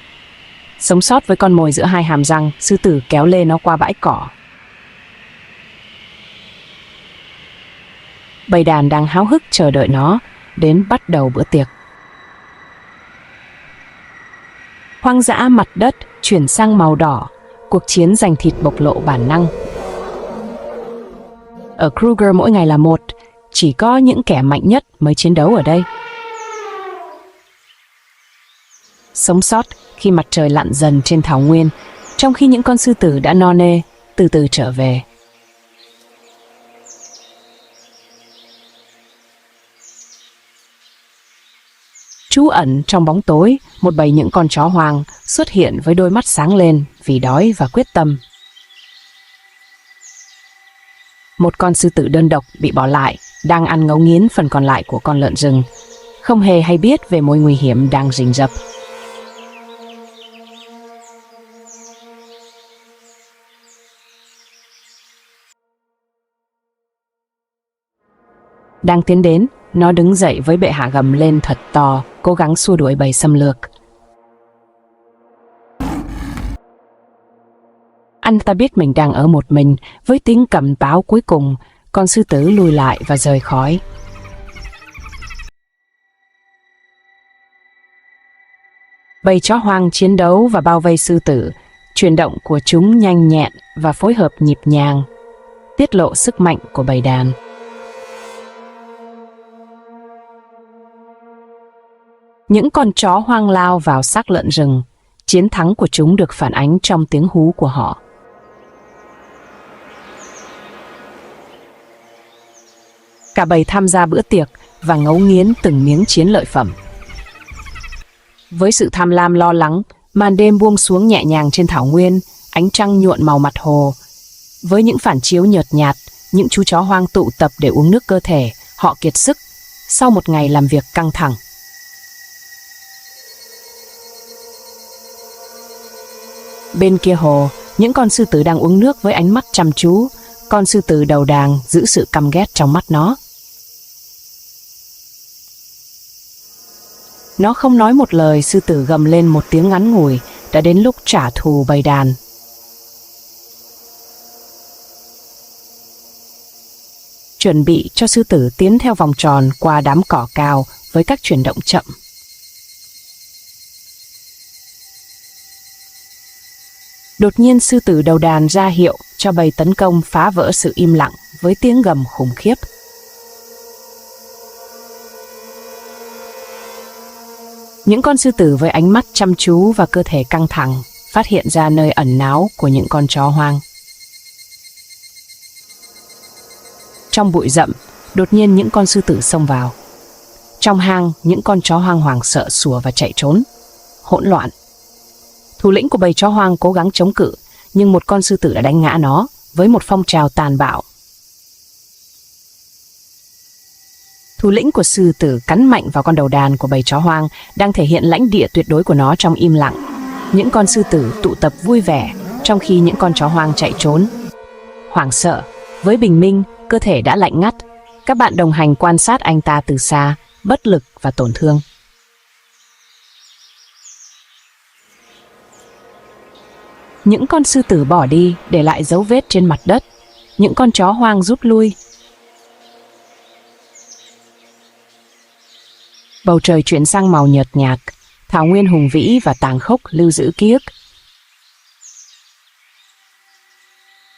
Sống sót với con mồi giữa hai hàm răng, sư tử kéo lê nó qua bãi cỏ. Bầy đàn đang háo hức chờ đợi nó đến bắt đầu bữa tiệc. Hoang dã, mặt đất chuyển sang màu đỏ, cuộc chiến giành thịt bộc lộ bản năng. Ở Kruger mỗi ngày là một, chỉ có những kẻ mạnh nhất mới chiến đấu ở đây. Sống sót khi mặt trời lặn dần trên thảo nguyên, trong khi những con sư tử đã no nê từ từ trở về. Trú ẩn trong bóng tối, một bầy những con chó hoang xuất hiện với đôi mắt sáng lên vì đói và quyết tâm. Một con sư tử đơn độc bị bỏ lại, đang ăn ngấu nghiến phần còn lại của con lợn rừng, không hề hay biết về mối nguy hiểm đang rình rập. Đang tiến đến, nó đứng dậy với bệ hạ gầm lên thật to, cố gắng xua đuổi bầy xâm lược. Anh ta biết mình đang ở một mình, với tiếng cầm báo cuối cùng, con sư tử lùi lại và rời khỏi. Bầy chó hoang chiến đấu và bao vây sư tử, chuyển động của chúng nhanh nhẹn và phối hợp nhịp nhàng, tiết lộ sức mạnh của bầy đàn. Những con chó hoang lao vào xác lợn rừng, chiến thắng của chúng được phản ánh trong tiếng hú của họ. Cả bầy tham gia bữa tiệc và ngấu nghiến từng miếng chiến lợi phẩm. Với sự tham lam lo lắng, màn đêm buông xuống nhẹ nhàng trên thảo nguyên, ánh trăng nhuộn màu mặt hồ. Với những phản chiếu nhợt nhạt, những chú chó hoang tụ tập để uống nước cơ thể, họ kiệt sức sau một ngày làm việc căng thẳng. Bên kia hồ, những con sư tử đang uống nước với ánh mắt chăm chú. Con sư tử đầu đàn giữ sự căm ghét trong mắt nó. Nó không nói một lời, sư tử gầm lên một tiếng ngắn ngủi, đã đến lúc trả thù bầy đàn. Chuẩn bị cho sư tử tiến theo vòng tròn qua đám cỏ cao với các chuyển động chậm. Đột nhiên sư tử đầu đàn ra hiệu cho bầy tấn công phá vỡ sự im lặng với tiếng gầm khủng khiếp. Những con sư tử với ánh mắt chăm chú và cơ thể căng thẳng phát hiện ra nơi ẩn náu của những con chó hoang. Trong bụi rậm, đột nhiên những con sư tử xông vào. Trong hang, những con chó hoang hoảng sợ sủa và chạy trốn. Hỗn loạn. Thủ lĩnh của bầy chó hoang cố gắng chống cự, nhưng một con sư tử đã đánh ngã nó với một phong trào tàn bạo. Thủ lĩnh của sư tử cắn mạnh vào con đầu đàn của bầy chó hoang đang thể hiện lãnh địa tuyệt đối của nó trong im lặng. Những con sư tử tụ tập vui vẻ, trong khi những con chó hoang chạy trốn. Hoảng sợ, với bình minh, cơ thể đã lạnh ngắt. Các bạn đồng hành quan sát anh ta từ xa, bất lực và tổn thương. Những con sư tử bỏ đi, để lại dấu vết trên mặt đất. Những con chó hoang rút lui. Bầu trời chuyển sang màu nhợt nhạt, thảo nguyên hùng vĩ và tàn khốc lưu giữ ký ức.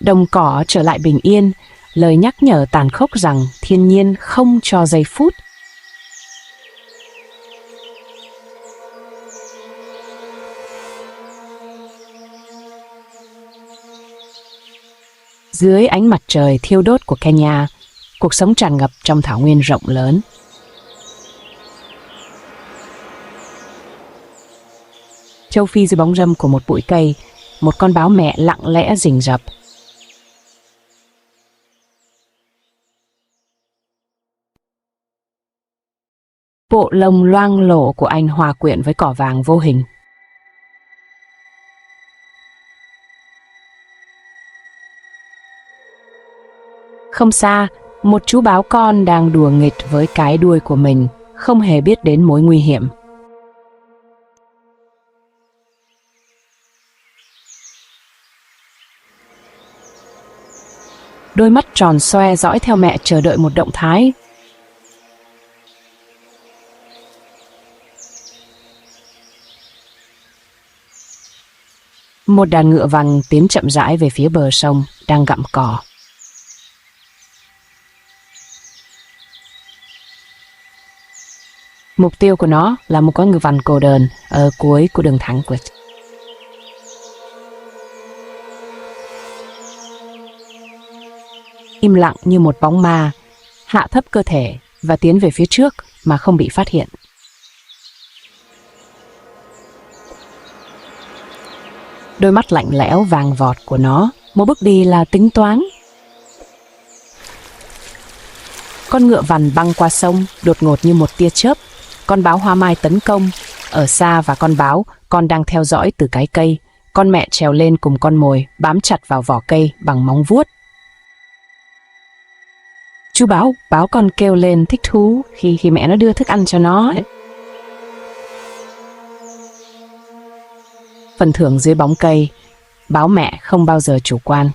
Đồng cỏ trở lại bình yên, lời nhắc nhở tàn khốc rằng thiên nhiên không cho giây phút. Dưới ánh mặt trời thiêu đốt của Kenya, cuộc sống tràn ngập trong thảo nguyên rộng lớn. Châu Phi dưới bóng râm của một bụi cây, một con báo mẹ lặng lẽ rình rập. Bộ lông loang lổ của anh hòa quyện với cỏ vàng vô hình. Không xa, một chú báo con đang đùa nghịch với cái đuôi của mình, không hề biết đến mối nguy hiểm. Đôi mắt tròn xoe dõi theo mẹ chờ đợi một động thái. Một đàn ngựa vàng tiến chậm rãi về phía bờ sông, đang gặm cỏ. Mục tiêu của nó là một con ngựa vằn cổ đờn ở cuối của đường thẳng quệt. Im lặng như một bóng ma, hạ thấp cơ thể và tiến về phía trước mà không bị phát hiện. Đôi mắt lạnh lẽo vàng vọt của nó, một bước đi là tính toán. Con ngựa vằn băng qua sông, đột ngột như một tia chớp. Con báo hoa mai tấn công. Ở xa và con báo, con đang theo dõi từ cái cây. Con mẹ trèo lên cùng con mồi, bám chặt vào vỏ cây bằng móng vuốt. Chú báo con kêu lên thích thú khi mẹ nó đưa thức ăn cho nó. Phần thưởng dưới bóng cây, báo mẹ không bao giờ chủ quan.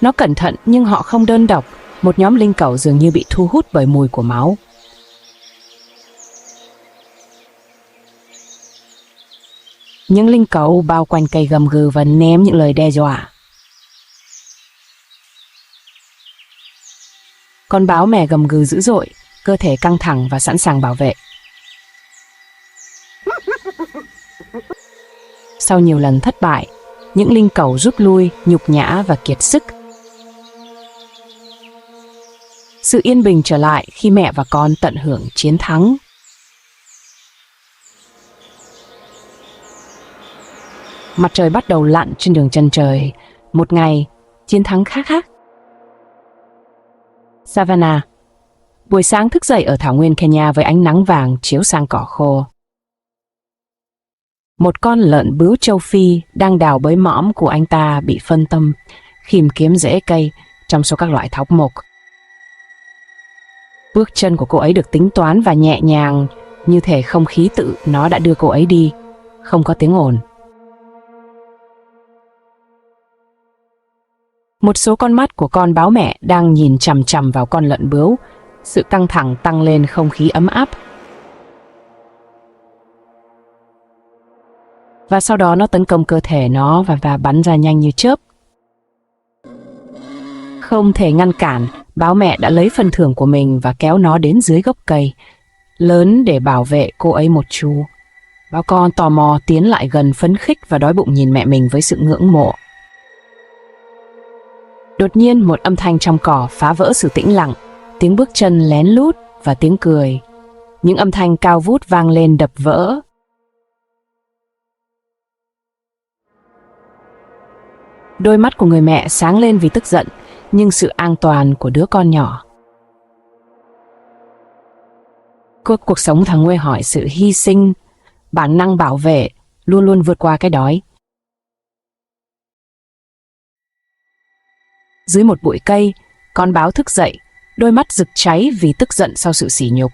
Nó cẩn thận nhưng họ không đơn độc. Một nhóm linh cẩu dường như bị thu hút bởi mùi của máu. Những linh cẩu bao quanh cây gầm gừ và ném những lời đe dọa. Con báo mẹ gầm gừ dữ dội, cơ thể căng thẳng và sẵn sàng bảo vệ. Sau nhiều lần thất bại, những linh cẩu rút lui, nhục nhã và kiệt sức. Sự yên bình trở lại khi mẹ và con tận hưởng chiến thắng. Mặt trời bắt đầu lặn trên đường chân trời. Một ngày, chiến thắng khác. Savannah. Buổi sáng thức dậy ở thảo nguyên Kenya với ánh nắng vàng chiếu sang cỏ khô. Một con lợn bướu châu Phi đang đào bới mõm của anh ta bị phân tâm, tìm kiếm rễ cây trong số các loại thảo mộc. Bước chân của cô ấy được tính toán và nhẹ nhàng, như thể không khí tự nó đã đưa cô ấy đi, không có tiếng ồn. Một số con mắt của con báo mẹ đang nhìn chằm chằm vào con lợn bướu, sự căng thẳng tăng lên không khí ấm áp. Và sau đó nó tấn công cơ thể nó và bắn ra nhanh như chớp. Không thể ngăn cản, báo mẹ đã lấy phần thưởng của mình và kéo nó đến dưới gốc cây lớn để bảo vệ cô ấy một chu. Báo con tò mò tiến lại gần, phấn khích và đói bụng nhìn mẹ mình với sự ngưỡng mộ. Đột nhiên một âm thanh trong cỏ phá vỡ sự tĩnh lặng, tiếng bước chân lén lút và tiếng cười. Những âm thanh cao vút vang lên đập vỡ. Đôi mắt của người mẹ sáng lên vì tức giận, nhưng sự an toàn của đứa con nhỏ. Cuộc sống thằng Nguê hỏi sự hy sinh, bản năng bảo vệ, luôn luôn vượt qua cái đói. Dưới một bụi cây, con báo thức dậy, đôi mắt rực cháy vì tức giận sau sự sỉ nhục.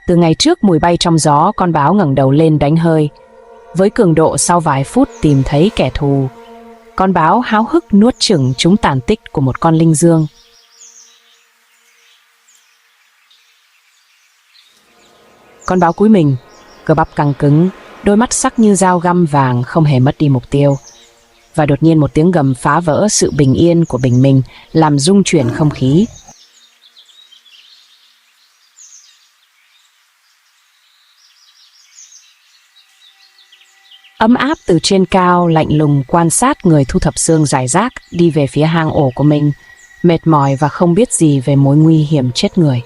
Từ ngày trước mùi bay trong gió, con báo ngẩng đầu lên đánh hơi. Với cường độ sau vài phút tìm thấy kẻ thù, con báo háo hức nuốt chửng chúng tàn tích của một con linh dương. Con báo cúi mình, cơ bắp căng cứng, đôi mắt sắc như dao găm vàng không hề mất đi mục tiêu. Và đột nhiên một tiếng gầm phá vỡ sự bình yên của bình minh, làm rung chuyển không khí. Ấm áp từ trên cao, lạnh lùng quan sát người thu thập xương rải rác đi về phía hang ổ của mình, mệt mỏi và không biết gì về mối nguy hiểm chết người.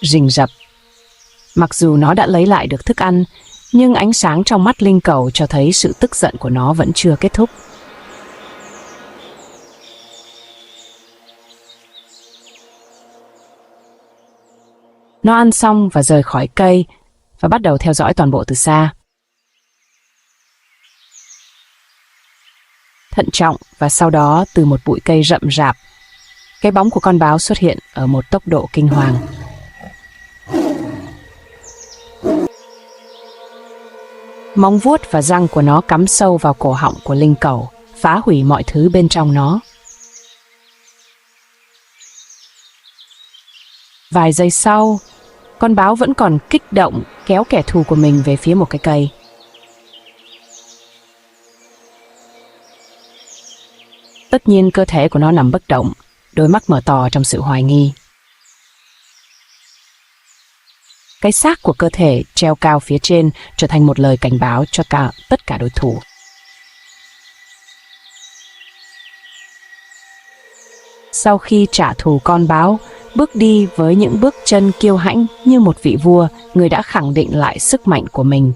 Rình rập. Mặc dù nó đã lấy lại được thức ăn, nhưng ánh sáng trong mắt linh cẩu cho thấy sự tức giận của nó vẫn chưa kết thúc. Nó ăn xong và rời khỏi cây và bắt đầu theo dõi toàn bộ từ xa. Thận trọng và sau đó từ một bụi cây rậm rạp, cái bóng của con báo xuất hiện ở một tốc độ kinh hoàng. Móng vuốt và răng của nó cắm sâu vào cổ họng của linh cẩu, phá hủy mọi thứ bên trong nó. Vài giây sau, con báo vẫn còn kích động kéo kẻ thù của mình về phía một cái cây. Tất nhiên cơ thể của nó nằm bất động, đôi mắt mở to trong sự hoài nghi. Cái xác của cơ thể treo cao phía trên trở thành một lời cảnh báo cho tất cả đối thủ. Sau khi trả thù, con báo bước đi với những bước chân kiêu hãnh như một vị vua, người đã khẳng định lại sức mạnh của mình.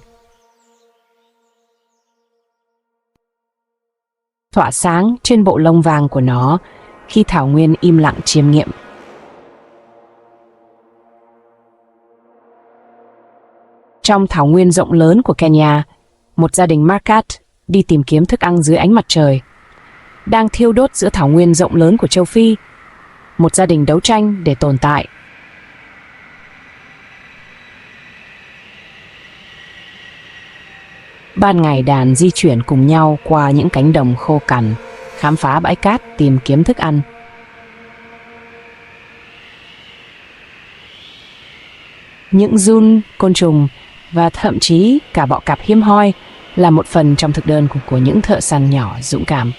Tỏa sáng trên bộ lông vàng của nó khi thảo nguyên im lặng chiêm nghiệm. Trong thảo nguyên rộng lớn của Kenya, Một gia đình Markat đi tìm kiếm thức ăn dưới ánh mặt trời, đang thiêu đốt giữa thảo nguyên rộng lớn của châu Phi. Một gia đình đấu tranh để tồn tại. Ban ngày đàn di chuyển cùng nhau qua những cánh đồng khô cằn, khám phá bãi cát tìm kiếm thức ăn. Những giun, côn trùng và thậm chí cả bọ cạp hiếm hoi là một phần trong thực đơn của những thợ săn nhỏ dũng cảm.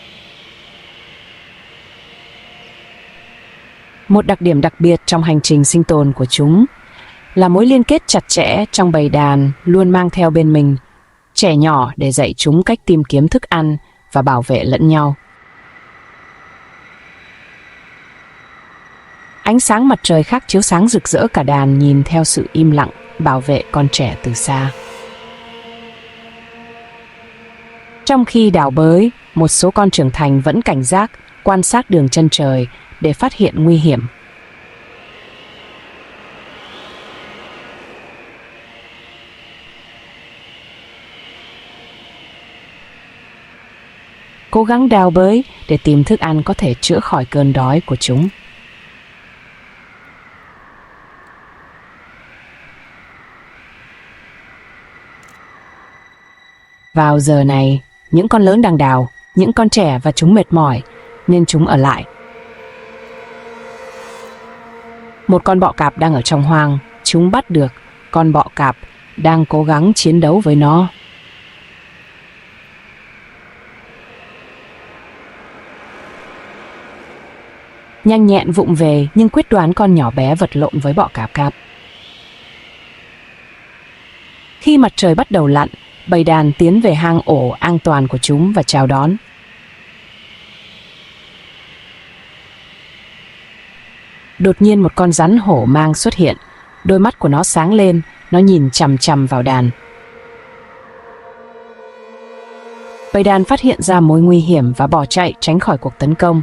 Một đặc điểm đặc biệt trong hành trình sinh tồn của chúng là mối liên kết chặt chẽ trong bầy đàn luôn mang theo bên mình trẻ nhỏ để dạy chúng cách tìm kiếm thức ăn và bảo vệ lẫn nhau. Ánh sáng mặt trời khác chiếu sáng rực rỡ cả đàn nhìn theo sự im lặng bảo vệ con trẻ từ xa. Trong khi đào bới, một số con trưởng thành vẫn cảnh giác, quan sát đường chân trời để phát hiện nguy hiểm. Cố gắng đào bới để tìm thức ăn có thể chữa khỏi cơn đói của chúng. Vào giờ này, những con lớn đang đào, những con trẻ và chúng mệt mỏi, nên chúng ở lại. Một con bọ cạp đang ở trong hoang, chúng bắt được con bọ cạp đang cố gắng chiến đấu với nó. Nhanh nhẹn vụng về nhưng quyết đoán con nhỏ bé vật lộn với bọ cạp. Khi mặt trời bắt đầu lặn, bầy đàn tiến về hang ổ an toàn của chúng và chào đón. Đột nhiên một con rắn hổ mang xuất hiện, đôi mắt của nó sáng lên, nó nhìn chằm chằm vào đàn. Bầy đàn phát hiện ra mối nguy hiểm và bỏ chạy tránh khỏi cuộc tấn công.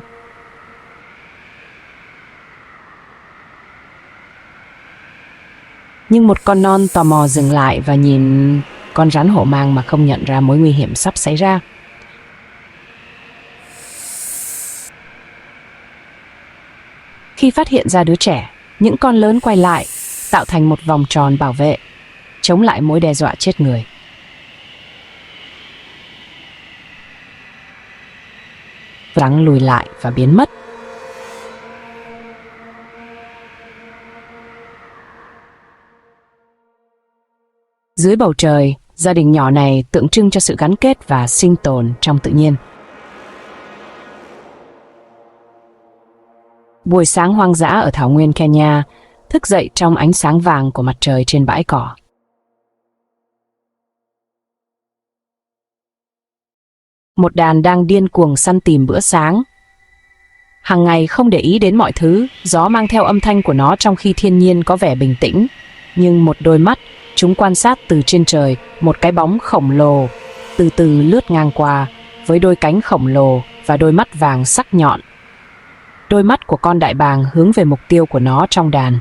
Nhưng một con non tò mò dừng lại và nhìn con rắn hổ mang mà không nhận ra mối nguy hiểm sắp xảy ra. Khi phát hiện ra đứa trẻ, những con lớn quay lại, tạo thành một vòng tròn bảo vệ, chống lại mối đe dọa chết người. Rắn lùi lại và biến mất. Dưới bầu trời, gia đình nhỏ này tượng trưng cho sự gắn kết và sinh tồn trong tự nhiên. Buổi sáng hoang dã ở thảo nguyên Kenya, thức dậy trong ánh sáng vàng của mặt trời trên bãi cỏ. Một đàn đang điên cuồng săn tìm bữa sáng. Hàng ngày không để ý đến mọi thứ, gió mang theo âm thanh của nó trong khi thiên nhiên có vẻ bình tĩnh. Nhưng một đôi mắt, chúng quan sát từ trên trời, một cái bóng khổng lồ từ từ lướt ngang qua, với đôi cánh khổng lồ và đôi mắt vàng sắc nhọn. Đôi mắt của con đại bàng hướng về mục tiêu của nó trong đàn.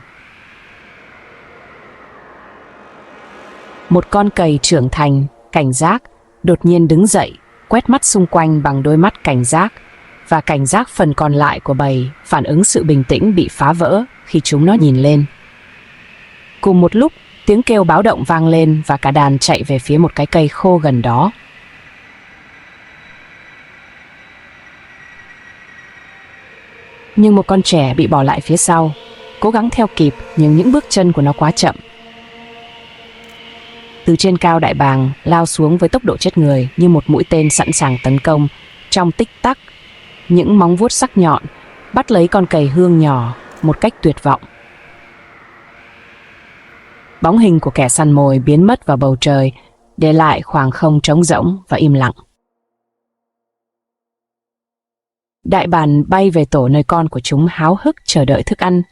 Một con cầy trưởng thành, cảnh giác, đột nhiên đứng dậy, quét mắt xung quanh bằng đôi mắt cảnh giác, và cảnh giác phần còn lại của bầy phản ứng sự bình tĩnh bị phá vỡ khi chúng nó nhìn lên. Cùng một lúc, tiếng kêu báo động vang lên và cả đàn chạy về phía một cái cây khô gần đó. Nhưng một con trẻ bị bỏ lại phía sau, cố gắng theo kịp nhưng những bước chân của nó quá chậm. Từ trên cao đại bàng lao xuống với tốc độ chết người như một mũi tên sẵn sàng tấn công. Trong tích tắc, những móng vuốt sắc nhọn bắt lấy con cầy hương nhỏ một cách tuyệt vọng. Bóng hình của kẻ săn mồi biến mất vào bầu trời, để lại khoảng không trống rỗng và im lặng. Đại bàng bay về tổ nơi con của chúng háo hức chờ đợi thức ăn.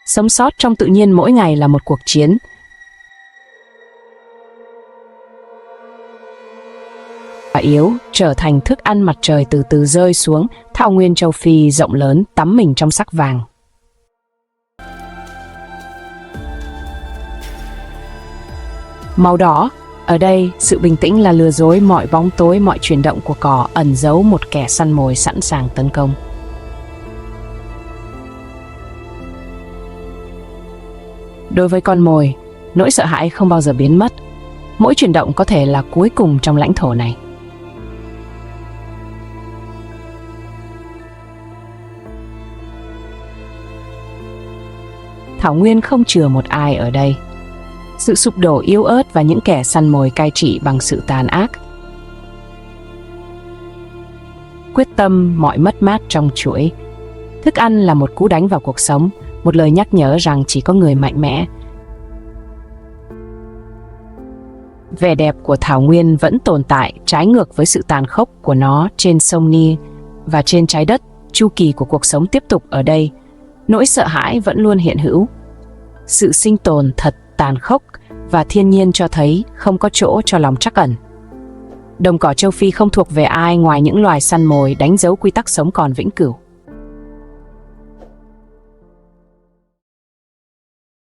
Sống sót trong tự nhiên mỗi ngày là một cuộc chiến. Và yếu trở thành thức ăn mặt trời từ từ rơi xuống, thảo nguyên châu Phi rộng lớn tắm mình trong sắc vàng. Màu đỏ, ở đây sự bình tĩnh là lừa dối, mọi bóng tối, mọi chuyển động của cỏ ẩn giấu một kẻ săn mồi sẵn sàng tấn công. Đối với con mồi, nỗi sợ hãi không bao giờ biến mất. Mỗi chuyển động có thể là cuối cùng trong lãnh thổ này. Thảo nguyên không chừa một ai ở đây. Sự sụp đổ yếu ớt và những kẻ săn mồi cai trị bằng sự tàn ác. Quyết tâm mọi mất mát trong chuỗi. Thức ăn là một cú đánh vào cuộc sống, một lời nhắc nhở rằng chỉ có người mạnh mẽ. Vẻ đẹp của thảo nguyên vẫn tồn tại, trái ngược với sự tàn khốc của nó trên sông Nile và trên trái đất. Chu kỳ của cuộc sống tiếp tục ở đây. Nỗi sợ hãi vẫn luôn hiện hữu. Sự sinh tồn thật tàn khốc và thiên nhiên cho thấy không có chỗ cho lòng trắc ẩn. Đồng cỏ châu Phi không thuộc về ai ngoài những loài săn mồi, đánh dấu quy tắc sống còn vĩnh cửu.